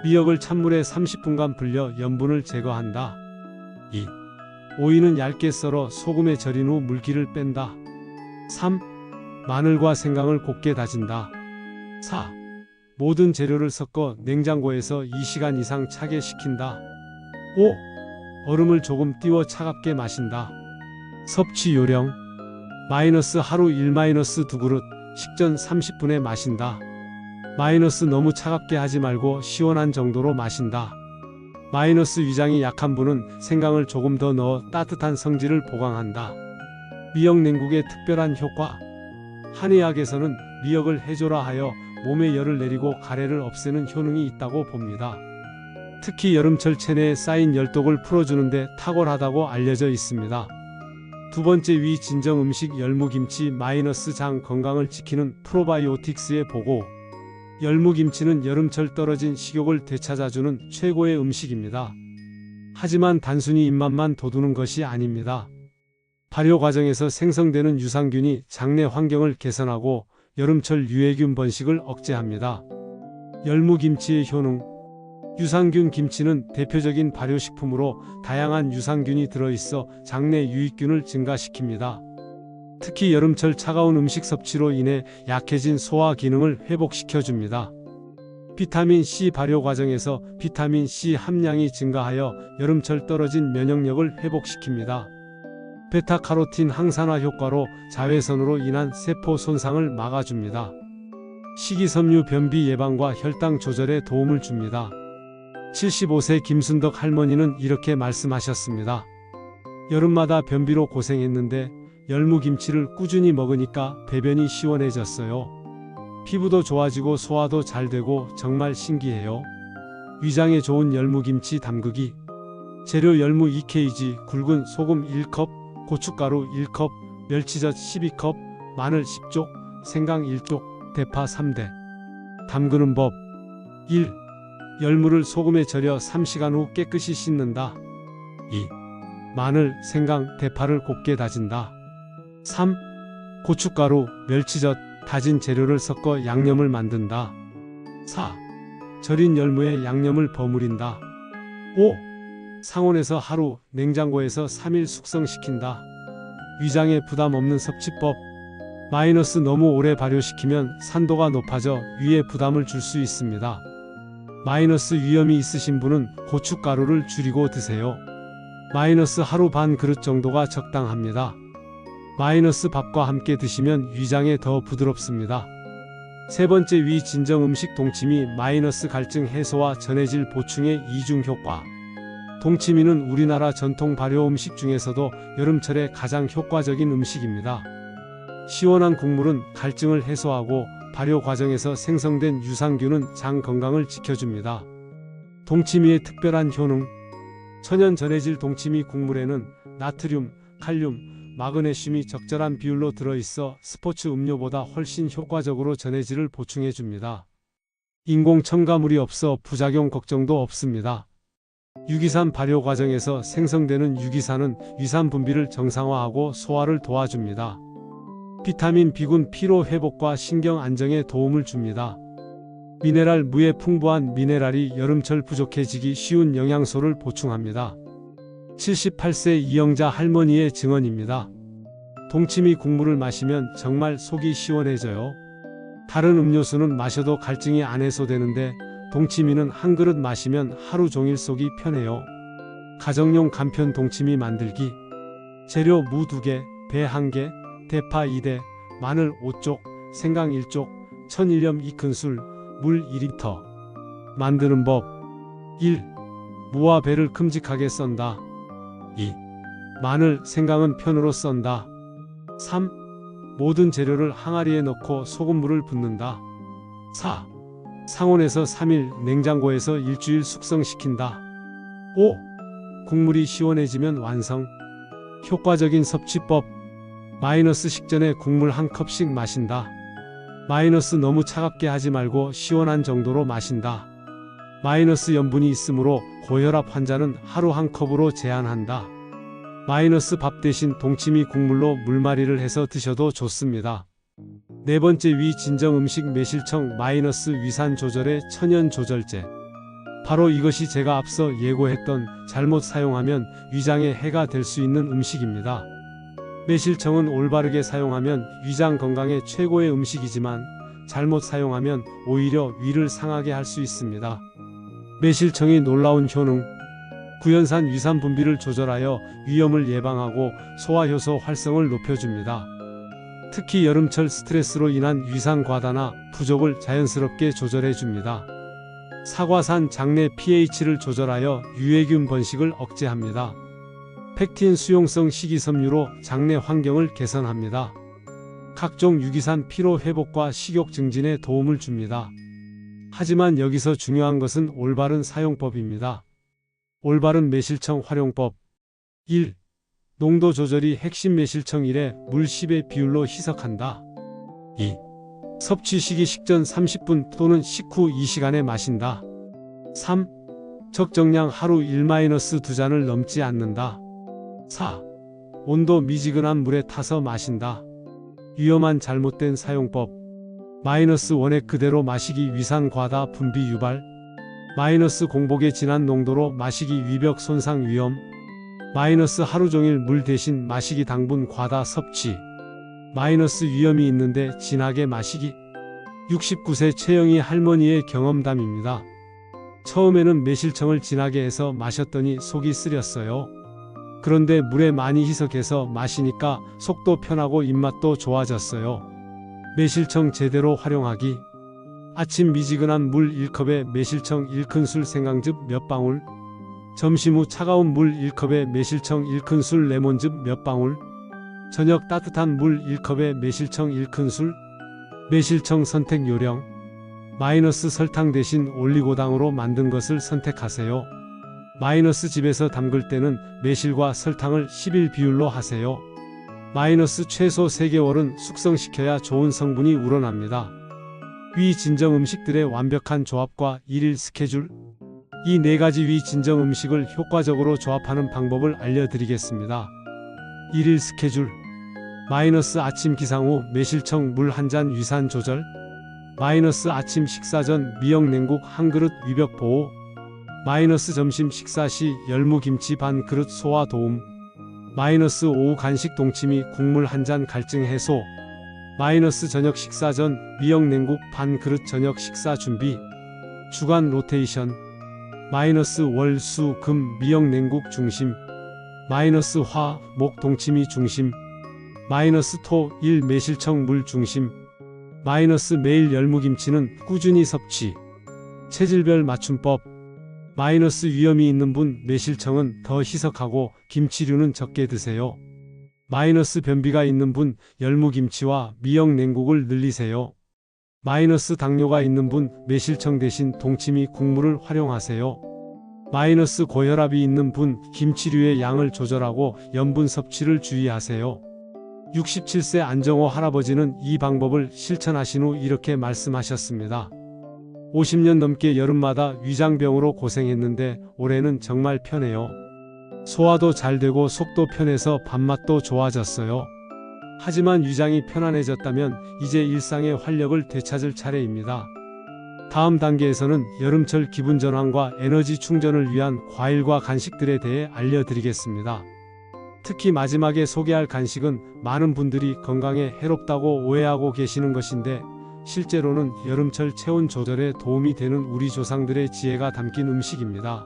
미역을 찬물에 30분간 불려 염분을 제거한다. 2. 오이는 얇게 썰어 소금에 절인 후 물기를 뺀다. 3. 마늘과 생강을 곱게 다진다. 4. 모든 재료를 섞어 냉장고에서 2시간 이상 차게 식힌다. 5. 얼음을 조금 띄워 차갑게 마신다. 섭취 요령. 마이너스 하루 1-2그릇, 식전 30분에 마신다. 마이너스 너무 차갑게 하지 말고 시원한 정도로 마신다. 마이너스 위장이 약한 분은 생강을 조금 더 넣어 따뜻한 성질을 보강한다. 미역냉국의 특별한 효과. 한의학에서는 미역을 해조라하여 몸에 열을 내리고 가래를 없애는 효능이 있다고 봅니다. 특히 여름철 체내에 쌓인 열독을 풀어주는데 탁월하다고 알려져 있습니다. 두 번째 위 진정 음식 열무김치 마이너스 장 건강을 지키는 프로바이오틱스의 보고. 열무김치는 여름철 떨어진 식욕을 되찾아주는 최고의 음식입니다. 하지만 단순히 입맛만 돋우는 것이 아닙니다. 발효 과정에서 생성되는 유산균이 장내 환경을 개선하고 여름철 유해균 번식을 억제합니다. 열무김치의 효능. 유산균. 김치는 대표적인 발효식품으로 다양한 유산균이 들어있어 장내 유익균을 증가시킵니다. 특히 여름철 차가운 음식 섭취로 인해 약해진 소화 기능을 회복시켜줍니다. 비타민C. 발효 과정에서 비타민C 함량이 증가하여 여름철 떨어진 면역력을 회복시킵니다. 베타카로틴 항산화 효과로 자외선으로 인한 세포 손상을 막아줍니다. 식이섬유. 변비 예방과 혈당 조절에 도움을 줍니다. 75세 김순덕 할머니는 이렇게 말씀하셨습니다. 여름마다 변비로 고생했는데 열무김치를 꾸준히 먹으니까 배변이 시원해졌어요. 피부도 좋아지고 소화도 잘 되고 정말 신기해요. 위장에 좋은 열무김치 담그기. 재료. 열무 2kg, 굵은 소금 1컵, 고춧가루 1컵, 멸치젓 12컵, 마늘 10쪽, 생강 1쪽, 대파 3대. 담그는 법. 1. 열무를 소금에 절여 3시간 후 깨끗이 씻는다. 2. 마늘, 생강, 대파를 곱게 다진다. 3. 고춧가루, 멸치젓, 다진 재료를 섞어 양념을 만든다. 4. 절인 열무에 양념을 버무린다. 5. 상온에서 하루, 냉장고에서 3일 숙성시킨다. 위장에 부담 없는 섭취법. 마이너스. 너무 오래 발효시키면 산도가 높아져 위에 부담을 줄 수 있습니다. 마이너스. 위염이 있으신 분은 고춧가루를 줄이고 드세요. 마이너스. 하루 반 그릇 정도가 적당합니다. 마이너스. 밥과 함께 드시면 위장에 더 부드럽습니다. 세 번째. 위 진정 음식. 동치미. 마이너스. 갈증 해소와 전해질 보충의 이중 효과. 동치미는 우리나라 전통 발효 음식 중에서도 여름철에 가장 효과적인 음식입니다. 시원한 국물은 갈증을 해소하고 발효 과정에서 생성된 유산균은 장 건강을 지켜줍니다. 동치미의 특별한 효능. 천연 전해질. 동치미 국물에는 나트륨, 칼륨, 마그네슘이 적절한 비율로 들어있어 스포츠 음료보다 훨씬 효과적으로 전해질을 보충해줍니다. 인공 첨가물이 없어 부작용 걱정도 없습니다. 유기산. 발효 과정에서 생성되는 유기산은 위산 분비를 정상화하고 소화를 도와줍니다. 비타민 B군. 피로 회복과 신경 안정에 도움을 줍니다. 미네랄. 무에 풍부한 미네랄이 여름철 부족해지기 쉬운 영양소를 보충합니다. 78세 이영자 할머니의 증언입니다. 동치미 국물을 마시면 정말 속이 시원해져요. 다른 음료수는 마셔도 갈증이 안 해소되는데 동치미는 한 그릇 마시면 하루 종일 속이 편해요. 가정용 간편 동치미 만들기. 재료. 무 2개, 배 1개, 대파 2대, 마늘 5쪽, 생강 1쪽, 천일염 2큰술, 물 2리터. 만드는 법. 1. 무와 배를 큼직하게 썬다. 2. 마늘, 생강은 편으로 썬다. 3. 모든 재료를 항아리에 넣고 소금물을 붓는다. 4. 상온에서 3일, 냉장고에서 일주일 숙성시킨다. 5. 국물이 시원해지면 완성. 효과적인 섭취법. 마이너스. 식전에 국물 1컵씩 마신다. 마이너스. 너무 차갑게 하지 말고 시원한 정도로 마신다. 마이너스. 염분이 있으므로 고혈압 환자는 하루 1컵으로 제한한다. 마이너스. 밥 대신 동치미 국물로 물말이를 해서 드셔도 좋습니다. 네 번째. 위 진정 음식. 매실청. 마이너스. 위산 조절의 천연 조절제. 바로 이것이 제가 앞서 예고했던 잘못 사용하면 위장에 해가 될 수 있는 음식입니다. 매실청은 올바르게 사용하면 위장 건강에 최고의 음식이지만 잘못 사용하면 오히려 위를 상하게 할 수 있습니다. 매실청이 놀라운 효능. 구연산 위산 분비를 조절하여 위염을 예방하고 소화효소 활성을 높여줍니다. 특히 여름철 스트레스로 인한 위산 과다나 부족을 자연스럽게 조절해줍니다. 사과산. 장내 pH를 조절하여 유해균 번식을 억제합니다. 펙틴. 수용성 식이섬유로 장내 환경을 개선합니다. 각종 유기산. 피로 회복과 식욕 증진에 도움을 줍니다. 하지만 여기서 중요한 것은 올바른 사용법입니다. 올바른 매실청 활용법. 1. 농도 조절이 핵심. 매실청 1에 물 10의 비율로 희석한다. 2. 섭취 시기 식전 30분 또는 식후 이 시간에 마신다. 3. 적정량 하루 1-2잔을 넘지 않는다. 4. 온도 미지근한 물에 타서 마신다. 위험한 잘못된 사용법. -1에 그대로 마시기 위산 과다 분비 유발. -공복에 진한 농도로 마시기 위벽 손상 위험. 하루 종일 물 대신 마시기 당분 과다 섭취. 위험이 있는데 진하게 마시기. 69세 최영희 할머니의 경험담입니다. 처음에는 매실청을 진하게 해서 마셨더니 속이 쓰렸어요. 그런데 물에 많이 희석해서 마시니까 속도 편하고 입맛도 좋아졌어요. 매실청 제대로 활용하기. 아침 미지근한 물 1컵에 매실청 1큰술 생강즙 몇 방울. 점심 후 차가운 물 1컵에 매실청 1큰술 레몬즙 몇 방울. 저녁 따뜻한 물 1컵에 매실청 1큰술. 매실청 선택 요령. 설탕 대신 올리고당으로 만든 것을 선택하세요. 집에서 담글 때는 매실과 설탕을 11 비율로 하세요. 최소 3개월은 숙성시켜야 좋은 성분이 우러납니다. 위 진정 음식들의 완벽한 조합과 일일 스케줄. 이 4가지 위 진정 음식을 효과적으로 조합하는 방법을 알려드리겠습니다. 일일 스케줄. 아침 기상 후 매실청 물 1잔 위산 조절. 아침 식사 전 미역 냉국 1그릇 위벽 보호. 점심 식사 시 열무김치 반 그릇 소화 도움. 오후 간식 동치미 국물 1잔 갈증 해소. 저녁 식사 전 미역 냉국 반 그릇 저녁 식사 준비. 주간 로테이션. 월, 수, 금 미역 냉국 중심. 화, 목 동치미 중심. 토, 일 매실청 물 중심. 매일 열무김치는 꾸준히 섭취. 체질별 맞춤법. 위험이 있는 분 매실청은 더 희석하고 김치류는 적게 드세요. 변비가 있는 분 열무김치와 미역 냉국을 늘리세요. 당뇨가 있는 분 매실청 대신 동치미 국물을 활용하세요. 고혈압이 있는 분 김치류의 양을 조절하고 염분 섭취를 주의하세요. 67세 안정호 할아버지는 이 방법을 실천하신 후 이렇게 말씀하셨습니다. 50년 넘게 여름마다 위장병으로 고생했는데 올해는 정말 편해요. 소화도 잘 되고 속도 편해서 밥맛도 좋아졌어요. 하지만 위장이 편안해졌다면 이제 일상의 활력을 되찾을 차례입니다. 다음 단계에서는 여름철 기분 전환과 에너지 충전을 위한 과일과 간식들에 대해 알려드리겠습니다. 특히 마지막에 소개할 간식은 많은 분들이 건강에 해롭다고 오해하고 계시는 것인데 실제로는 여름철 체온 조절에 도움이 되는 우리 조상들의 지혜가 담긴 음식입니다.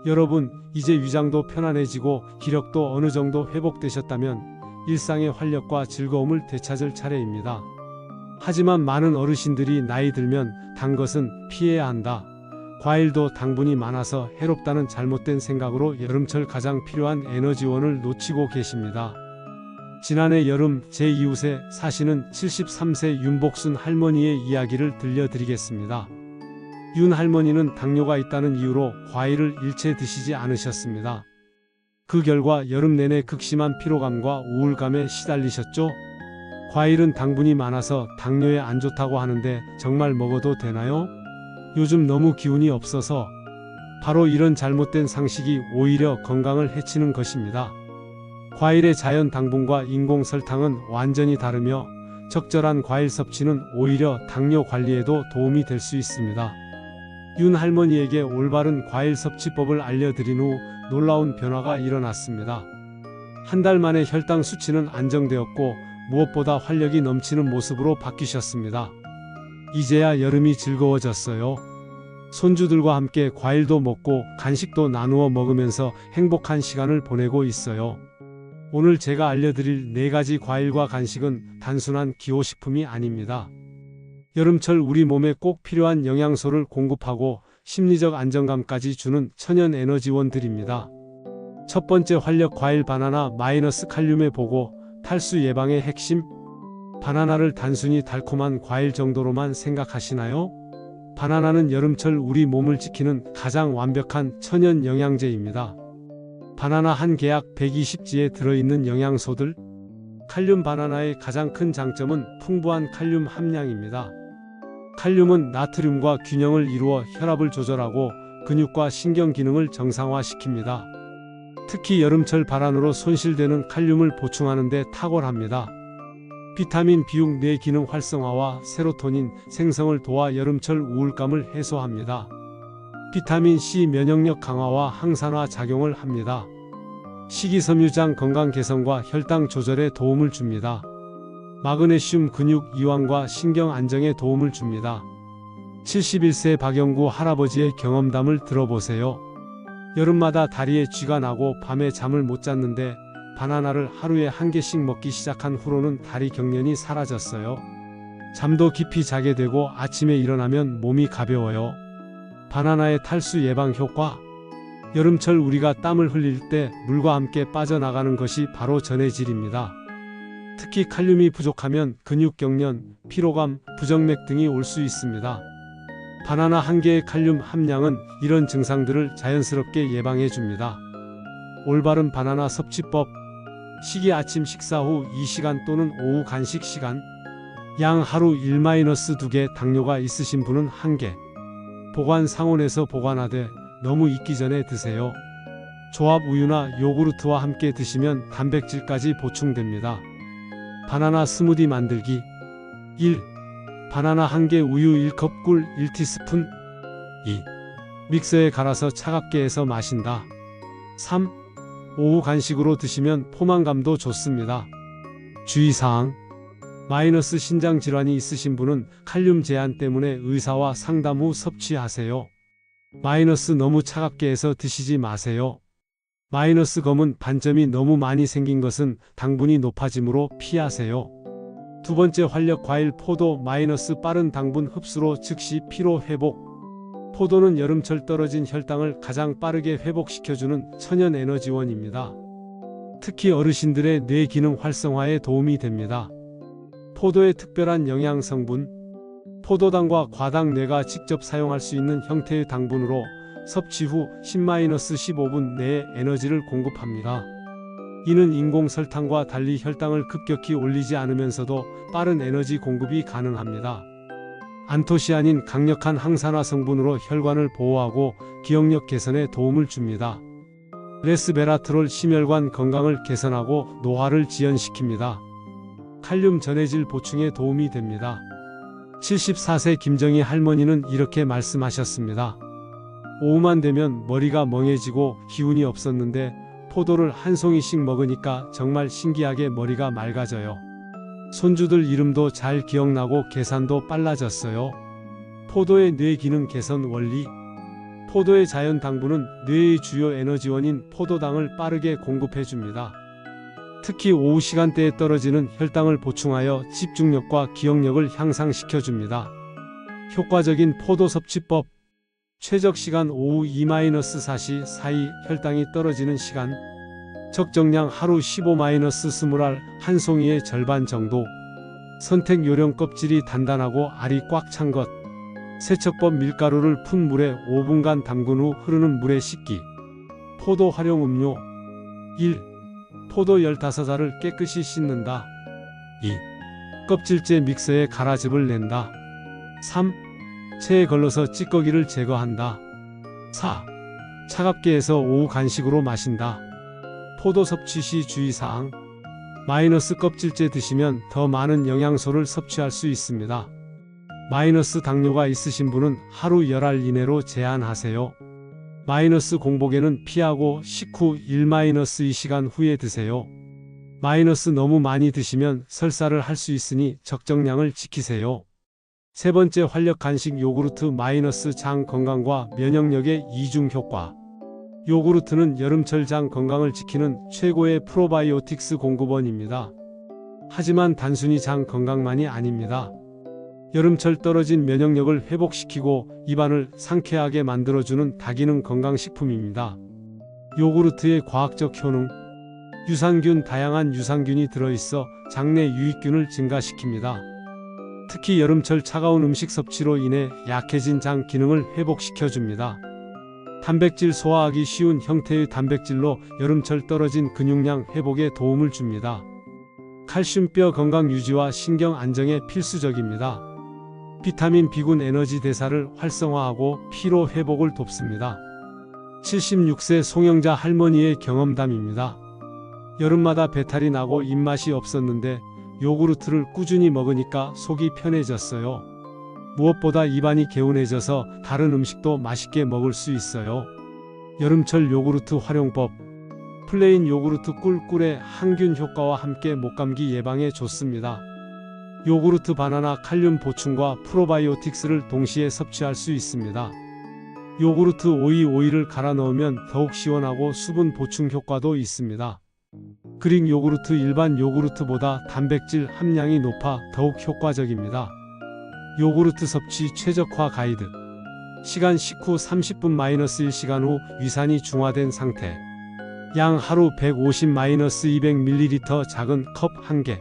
여러분, 이제 위장도 편안해지고 기력도 어느 정도 회복되셨다면 일상의 활력과 즐거움을 되찾을 차례입니다. 하지만 많은 어르신들이 나이 들면 단 것은 피해야 한다. 과일도 당분이 많아서 해롭다는 잘못된 생각으로 여름철 가장 필요한 에너지원을 놓치고 계십니다. 지난해 여름 제 이웃에 사시는 73세 윤복순 할머니의 이야기를 들려드리겠습니다. 윤 할머니는 당뇨가 있다는 이유로 과일을 일체 드시지 않으셨습니다. 그 결과 여름 내내 극심한 피로감과 우울감에 시달리셨죠. 과일은 당분이 많아서 당뇨에 안 좋다고 하는데 정말 먹어도 되나요? 요즘 너무 기운이 없어서. 바로 이런 잘못된 상식이 오히려 건강을 해치는 것입니다. 과일의 자연 당분과 인공 설탕은 완전히 다르며 적절한 과일 섭취는 오히려 당뇨 관리에도 도움이 될 수 있습니다. 윤 할머니에게 올바른 과일 섭취법을 알려드린 후 놀라운 변화가 일어났습니다. 한 달 만에 혈당 수치는 안정되었고 무엇보다 활력이 넘치는 모습으로 바뀌셨습니다. 이제야 여름이 즐거워졌어요. 손주들과 함께 과일도 먹고 간식도 나누어 먹으면서 행복한 시간을 보내고 있어요. 오늘 제가 알려드릴 4가지 과일과 간식은 단순한 기호식품이 아닙니다. 여름철 우리 몸에 꼭 필요한 영양소를 공급하고 심리적 안정감까지 주는 천연 에너지원들입니다. 첫 번째 활력 과일 바나나 칼륨의 보고 탈수 예방의 핵심. 바나나를 단순히 달콤한 과일 정도로만 생각하시나요? 바나나는 여름철 우리 몸을 지키는 가장 완벽한 천연 영양제입니다. 바나나 한 개약 120지에 들어있는 영양소들. 칼륨 바나나의 가장 큰 장점은 풍부한 칼륨 함량입니다. 칼륨은 나트륨과 균형을 이루어 혈압을 조절하고 근육과 신경 기능을 정상화시킵니다. 특히 여름철 발안으로 손실되는 칼륨을 보충하는 데 탁월합니다. 비타민 B6 뇌 기능 활성화와 세로토닌 생성을 도와 여름철 우울감을 해소합니다. 비타민 C 면역력 강화와 항산화 작용을 합니다. 식이섬유장 건강 개선과 혈당 조절에 도움을 줍니다. 마그네슘 근육 이완과 신경 안정에 도움을 줍니다. 71세 박영구 할아버지의 경험담을 들어보세요. 여름마다 다리에 쥐가 나고 밤에 잠을 못 잤는데 바나나를 하루에 한 개씩 먹기 시작한 후로는 다리 경련이 사라졌어요. 잠도 깊이 자게 되고 아침에 일어나면 몸이 가벼워요. 바나나의 탈수 예방 효과. 여름철 우리가 땀을 흘릴 때 물과 함께 빠져나가는 것이 바로 전해질입니다. 특히 칼륨이 부족하면 근육 경련, 피로감, 부정맥 등이 올 수 있습니다. 바나나 한 개의 칼륨 함량은 이런 증상들을 자연스럽게 예방해 줍니다. 올바른 바나나 섭취법. 시기 아침 식사 후 2시간 또는 오후 간식 시간. 양 하루 1-2개, 당뇨가 있으신 분은 1개. 보관 상온에서 보관하되 너무 익기 전에 드세요. 조합 우유나 요구르트와 함께 드시면 단백질까지 보충됩니다. 바나나 스무디 만들기. 1. 바나나 한 개, 우유 1컵, 꿀 1티스푼. 2. 믹서에 갈아서 차갑게 해서 마신다. 3. 오후 간식으로 드시면 포만감도 좋습니다. 주의사항. 마이너스 신장 질환이 있으신 분은 칼륨 제한 때문에 의사와 상담 후 섭취하세요. 마이너스 너무 차갑게 해서 드시지 마세요. 마이너스 검은 반점이 너무 많이 생긴 것은 당분이 높아지므로 피하세요. 두 번째 활력 과일 포도. 마이너스 빠른 당분 흡수로 즉시 피로 회복. 포도는 여름철 떨어진 혈당을 가장 빠르게 회복시켜주는 천연 에너지원입니다. 특히 어르신들의 뇌 기능 활성화에 도움이 됩니다. 포도의 특별한 영양 성분. 포도당과 과당 뇌가 직접 사용할 수 있는 형태의 당분으로 섭취 후 10-15분 내에 에너지를 공급합니다. 이는 인공 설탕과 달리 혈당을 급격히 올리지 않으면서도 빠른 에너지 공급이 가능합니다. 안토시아닌 강력한 항산화 성분으로 혈관을 보호하고 기억력 개선에 도움을 줍니다. 레스베라트롤 심혈관 건강을 개선하고 노화를 지연시킵니다. 칼륨 전해질 보충에 도움이 됩니다. 74세 김정희 할머니는 이렇게 말씀하셨습니다. 오후만 되면 머리가 멍해지고 기운이 없었는데 포도를 한 송이씩 먹으니까 정말 신기하게 머리가 맑아져요. 손주들 이름도 잘 기억나고 계산도 빨라졌어요. 포도의 뇌 기능 개선 원리. 포도의 자연 당분은 뇌의 주요 에너지원인 포도당을 빠르게 공급해줍니다. 특히 오후 시간대에 떨어지는 혈당을 보충하여 집중력과 기억력을 향상시켜줍니다. 효과적인 포도 섭취법. 최적 시간 오후 2-4시 사이 혈당이 떨어지는 시간. 적정량 하루 15-20알, 한 송이의 절반 정도. 선택 요령. 껍질이 단단하고 알이 꽉 찬 것. 세척법. 밀가루를 푼 물에 5분간 담근 후 흐르는 물에 씻기. 포도 활용 음료. 1. 포도 15알을 깨끗이 씻는다. 2. 껍질째 믹서에 갈아즙을 낸다. 3. 체에 걸러서 찌꺼기를 제거한다. 4. 차갑게 해서 오후 간식으로 마신다. 포도 섭취 시 주의사항. 마이너스 껍질째 드시면 더 많은 영양소를 섭취할 수 있습니다. 마이너스 당뇨가 있으신 분은 하루 10알 이내로 제한하세요. 마이너스 공복에는 피하고 식후 1-2시간 후에 드세요. 마이너스 너무 많이 드시면 설사를 할 수 있으니 적정량을 지키세요. 세 번째 활력 간식 요구르트. 마이너스 장 건강과 면역력의 이중 효과. 요구르트는 여름철 장 건강을 지키는 최고의 프로바이오틱스 공급원입니다. 하지만 단순히 장 건강만이 아닙니다. 여름철 떨어진 면역력을 회복시키고 입안을 상쾌하게 만들어주는 다기능 건강식품입니다. 요구르트의 과학적 효능. 유산균. 다양한 유산균이 들어있어 장내 유익균을 증가시킵니다. 특히 여름철 차가운 음식 섭취로 인해 약해진 장 기능을 회복시켜줍니다. 단백질. 소화하기 쉬운 형태의 단백질로 여름철 떨어진 근육량 회복에 도움을 줍니다. 칼슘 뼈 건강 유지와 신경 안정에 필수적입니다. 비타민 B군 에너지 대사를 활성화하고 피로 회복을 돕습니다. 76세 송영자 할머니의 경험담입니다. 여름마다 배탈이 나고 입맛이 없었는데 요구르트를 꾸준히 먹으니까 속이 편해졌어요. 무엇보다 입안이 개운해져서 다른 음식도 맛있게 먹을 수 있어요. 여름철 요구르트 활용법. 플레인 요구르트 꿀꿀의 항균 효과와 함께 목감기 예방에 좋습니다. 요구르트 바나나 칼륨 보충과 프로바이오틱스를 동시에 섭취할 수 있습니다. 요구르트 오이를 갈아 넣으면 더욱 시원하고 수분 보충 효과도 있습니다. 그릭 요구르트 일반 요구르트보다 단백질 함량이 높아 더욱 효과적입니다. 요구르트 섭취 최적화 가이드. 시간 식후 30분-1시간 후 위산이 중화된 상태. 양 하루 150-200ml 작은 컵 1개.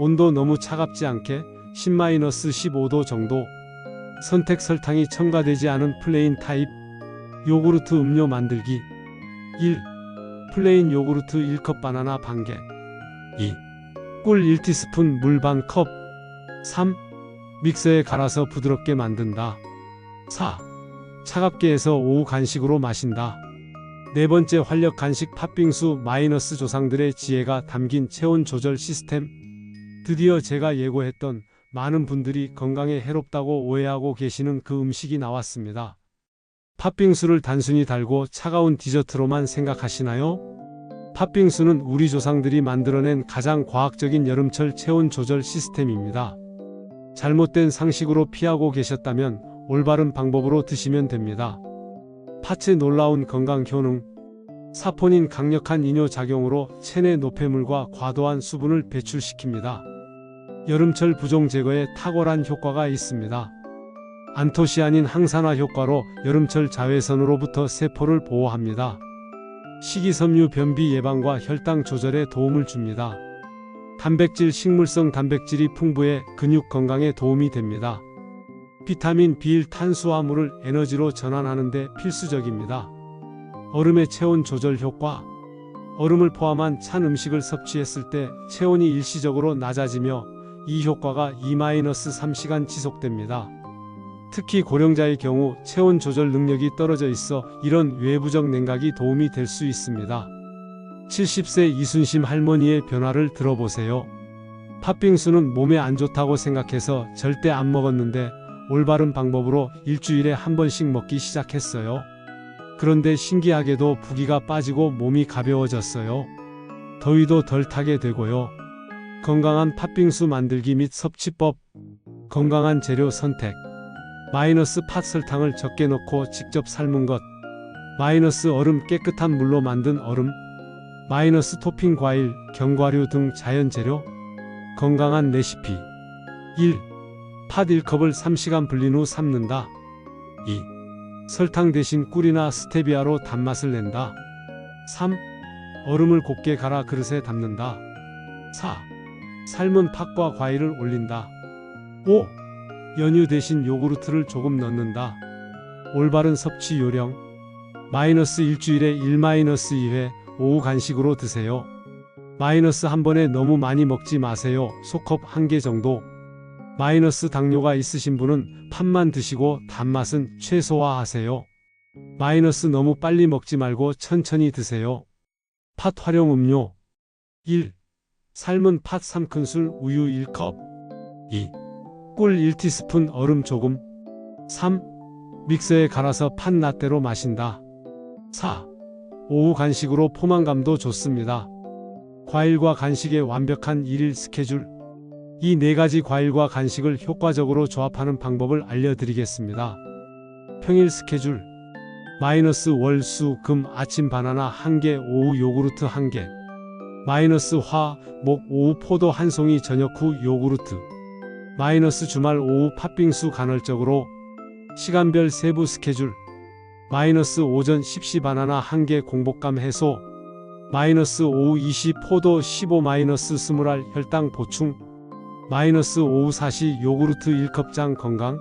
온도 너무 차갑지 않게 10-15도 정도. 선택 설탕이 첨가되지 않은 플레인 타입. 요구르트 음료 만들기. 1. 플레인 요구르트 1컵 바나나 반개. 2. 꿀 1티스푼 물 반컵. 3. 믹서에 갈아서 부드럽게 만든다. 4. 차갑게 해서 오후 간식으로 마신다. 네 번째 활력 간식 팥빙수 마이너스 조상들의 지혜가 담긴 체온 조절 시스템. 드디어 제가 예고했던 많은 분들이 건강에 해롭다고 오해하고 계시는 그 음식이 나왔습니다. 팥빙수를 단순히 달고 차가운 디저트로만 생각하시나요? 팥빙수는 우리 조상들이 만들어낸 가장 과학적인 여름철 체온 조절 시스템입니다. 잘못된 상식으로 피하고 계셨다면 올바른 방법으로 드시면 됩니다. 팥의 놀라운 건강 효능. 사포닌 강력한 이뇨 작용으로 체내 노폐물과 과도한 수분을 배출시킵니다. 여름철 부종 제거에 탁월한 효과가 있습니다. 안토시아닌 항산화 효과로 여름철 자외선으로부터 세포를 보호합니다. 식이섬유 변비 예방과 혈당 조절에 도움을 줍니다. 단백질 식물성 단백질이 풍부해 근육 건강에 도움이 됩니다. 비타민 B1 탄수화물을 에너지로 전환하는 데 필수적입니다. 얼음의 체온 조절 효과. 얼음을 포함한 찬 음식을 섭취했을 때 체온이 일시적으로 낮아지며 이 효과가 2-3시간 지속됩니다. 특히 고령자의 경우 체온 조절 능력이 떨어져 있어 이런 외부적 냉각이 도움이 될 수 있습니다. 70세 이순심 할머니의 변화를 들어보세요. 팥빙수는 몸에 안 좋다고 생각해서 절대 안 먹었는데 올바른 방법으로 일주일에 한 번씩 먹기 시작했어요. 그런데 신기하게도 부기가 빠지고 몸이 가벼워졌어요. 더위도 덜 타게 되고요. 건강한 팥빙수 만들기 및 섭취법. 건강한 재료 선택. 마이너스 팥 설탕을 적게 넣고 직접 삶은 것. 마이너스 얼음 깨끗한 물로 만든 얼음. 마이너스 토핑 과일, 견과류 등 자연 재료. 건강한 레시피. 1. 팥 1컵을 3시간 불린 후 삶는다. 2. 설탕 대신 꿀이나 스테비아로 단맛을 낸다. 3. 얼음을 곱게 갈아 그릇에 담는다. 4. 삶은 팥과 과일을 올린다. 5. 연유 대신 요구르트를 조금 넣는다. 올바른 섭취 요령. 마이너스 일주일에 1-2회 오후 간식으로 드세요. 마이너스 한 번에 너무 많이 먹지 마세요. 소컵 1개 정도. 마이너스 당뇨가 있으신 분은 팥만 드시고 단맛은 최소화하세요. 마이너스 너무 빨리 먹지 말고 천천히 드세요. 팥 활용 음료. 1. 삶은 팥 3큰술 우유 1컵. 2. 꿀 1티스푼 얼음 조금. 3. 믹서에 갈아서 팥 라떼로 마신다. 4. 오후 간식으로 포만감도 좋습니다. 과일과 간식의 완벽한 일일 스케줄. 이 4가지 과일과 간식을 효과적으로 조합하는 방법을 알려드리겠습니다. 평일 스케줄. 마이너스 월, 수, 금 아침 바나나 1개, 오후 요구르트 1개. 마이너스 화, 목 오후 포도 1송이, 저녁 후 요구르트. 마이너스 주말 오후 팥빙수 간헐적으로. 시간별 세부 스케줄. 마이너스 오전 10시 바나나 1개 공복감 해소. 마이너스 오후 2시 포도 15 마이너스 20알 혈당 보충. 마이너스 오후 4시 요구르트 1컵장 건강.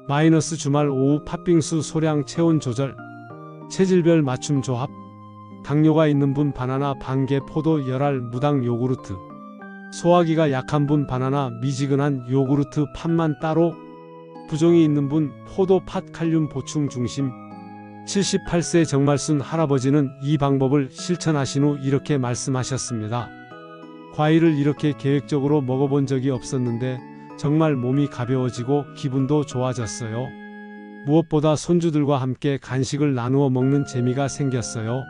마이너스 주말 오후 팥빙수 소량 체온 조절. 체질별 맞춤 조합. 당뇨가 있는 분 바나나 반개 포도 열알 무당 요구르트. 소화기가 약한 분 바나나 미지근한 요구르트 팥만 따로, 부종이 있는 분 포도 팥 칼륨 보충 중심. 78세 정말순 할아버지는 이 방법을 실천하신 후 이렇게 말씀하셨습니다. 과일을 이렇게 계획적으로 먹어본 적이 없었는데 정말 몸이 가벼워지고 기분도 좋아졌어요. 무엇보다 손주들과 함께 간식을 나누어 먹는 재미가 생겼어요.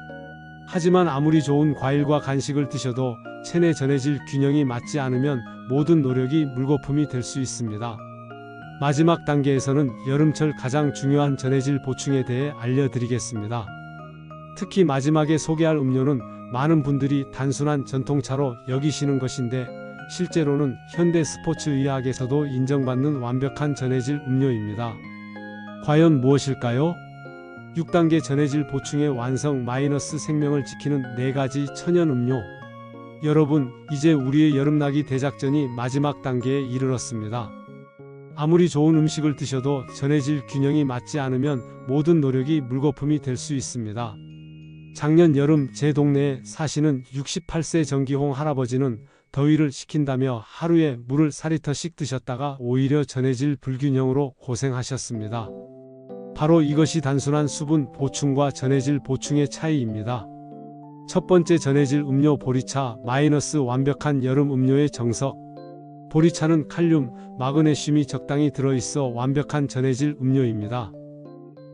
하지만 아무리 좋은 과일과 간식을 드셔도 체내 전해질 균형이 맞지 않으면 모든 노력이 물거품이 될 수 있습니다. 마지막 단계에서는 여름철 가장 중요한 전해질 보충에 대해 알려드리겠습니다. 특히 마지막에 소개할 음료는 많은 분들이 단순한 전통차로 여기시는 것인데 실제로는 현대 스포츠 의학에서도 인정받는 완벽한 전해질 음료입니다. 과연 무엇일까요? 6단계 전해질 보충의 완성 마이너스 생명을 지키는 4가지 천연 음료. 여러분, 이제 우리의 여름나기 대작전이 마지막 단계에 이르렀습니다. 아무리 좋은 음식을 드셔도 전해질 균형이 맞지 않으면 모든 노력이 물거품이 될 수 있습니다. 작년 여름 제 동네에 사시는 68세 정기홍 할아버지는 더위를 식힌다며 하루에 물을 4리터씩 드셨다가 오히려 전해질 불균형으로 고생하셨습니다. 바로 이것이 단순한 수분 보충과 전해질 보충의 차이입니다. 첫 번째 전해질 음료 보리차 마이너스 완벽한 여름 음료의 정석. 보리차는 칼륨, 마그네슘이 적당히 들어있어 완벽한 전해질 음료입니다.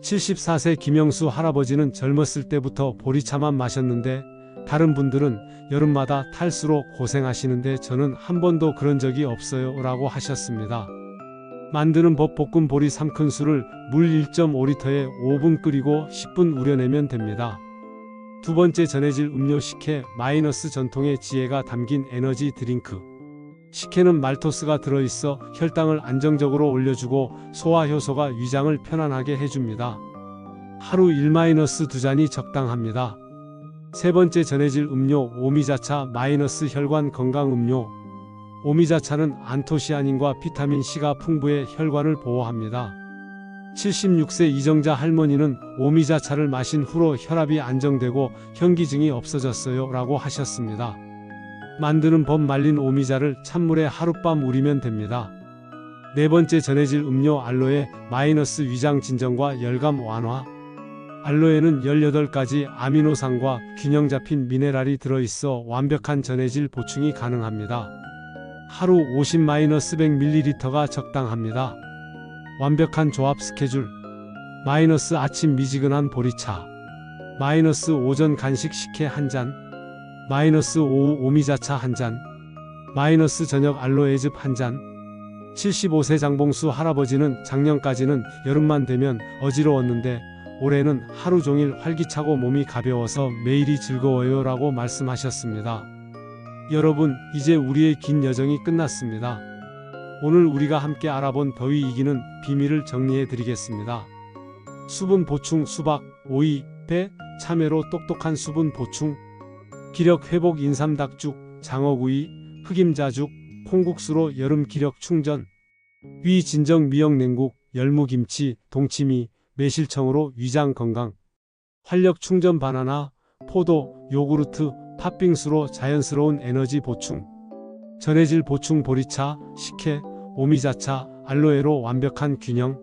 74세 김영수 할아버지는 젊었을 때부터 보리차만 마셨는데 다른 분들은 여름마다 탈수로 고생하시는데 저는 한 번도 그런 적이 없어요 라고 하셨습니다. 만드는 법 볶은 보리 3큰술을 물 1.5리터에 5분 끓이고 10분 우려내면 됩니다. 두 번째 전해질 음료 식혜 마이너스 전통의 지혜가 담긴 에너지 드링크. 식혜는 말토스가 들어있어 혈당을 안정적으로 올려주고 소화효소가 위장을 편안하게 해줍니다. 하루 1-2잔이 적당합니다. 세 번째 전해질 음료 오미자차 마이너스 혈관 건강 음료. 오미자차는 안토시아닌과 비타민C가 풍부해 혈관을 보호합니다. 76세 이정자 할머니는 오미자차를 마신 후로 혈압이 안정되고 현기증이 없어졌어요 라고 하셨습니다. 만드는 법 말린 오미자를 찬물에 하룻밤 우리면 됩니다. 네 번째 전해질 음료 알로에 마이너스 위장 진정과 열감 완화. 알로에는 18가지 아미노산과 균형 잡힌 미네랄이 들어있어 완벽한 전해질 보충이 가능합니다. 하루 50-100ml가 적당합니다. 완벽한 조합 스케줄. 마이너스 아침 미지근한 보리차. 마이너스 오전 간식 식혜 1잔. 마이너스 오후 오미자차 1잔. 마이너스 저녁 알로에즙 1잔. 75세 장봉수 할아버지는 작년까지는 여름만 되면 어지러웠는데 올해는 하루 종일 활기차고 몸이 가벼워서 매일이 즐거워요 라고 말씀하셨습니다. 여러분, 이제 우리의 긴 여정이 끝났습니다. 오늘 우리가 함께 알아본 더위 이기는 비밀을 정리해 드리겠습니다. 수분 보충 수박, 오이, 배, 참외로 똑똑한 수분 보충. 기력 회복 인삼닭죽, 장어구이, 흑임자죽, 콩국수로 여름 기력 충전. 위 진정 미역 냉국, 열무김치, 동치미, 매실청으로 위장 건강. 활력 충전 바나나, 포도, 요구르트, 팥빙수로 자연스러운 에너지 보충. 전해질 보충 보리차, 식혜, 오미자차, 알로에로 완벽한 균형.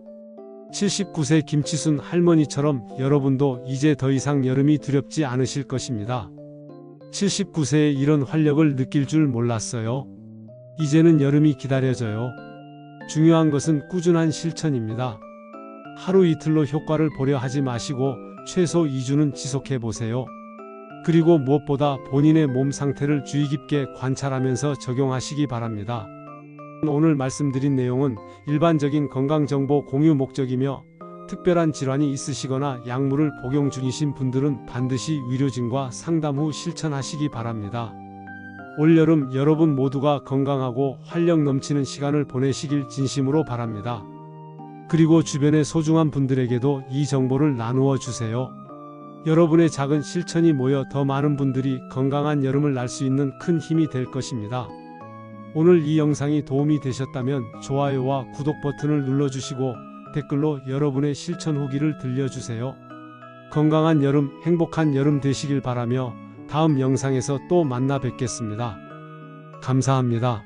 79세 김치순 할머니처럼 여러분도 이제 더 이상 여름이 두렵지 않으실 것입니다. 79세에 이런 활력을 느낄 줄 몰랐어요. 이제는 여름이 기다려져요. 중요한 것은 꾸준한 실천입니다. 하루 이틀로 효과를 보려 하지 마시고 최소 2주는 지속해 보세요. 그리고 무엇보다 본인의 몸 상태를 주의 깊게 관찰하면서 적용하시기 바랍니다. 오늘 말씀드린 내용은 일반적인 건강정보 공유 목적이며 특별한 질환이 있으시거나 약물을 복용 중이신 분들은 반드시 의료진과 상담 후 실천하시기 바랍니다. 올여름 여러분 모두가 건강하고 활력 넘치는 시간을 보내시길 진심으로 바랍니다. 그리고 주변의 소중한 분들에게도 이 정보를 나누어 주세요. 여러분의 작은 실천이 모여 더 많은 분들이 건강한 여름을 날 수 있는 큰 힘이 될 것입니다. 오늘 이 영상이 도움이 되셨다면 좋아요와 구독 버튼을 눌러주시고 댓글로 여러분의 실천 후기를 들려주세요. 건강한 여름, 행복한 여름 되시길 바라며 다음 영상에서 또 만나 뵙겠습니다. 감사합니다.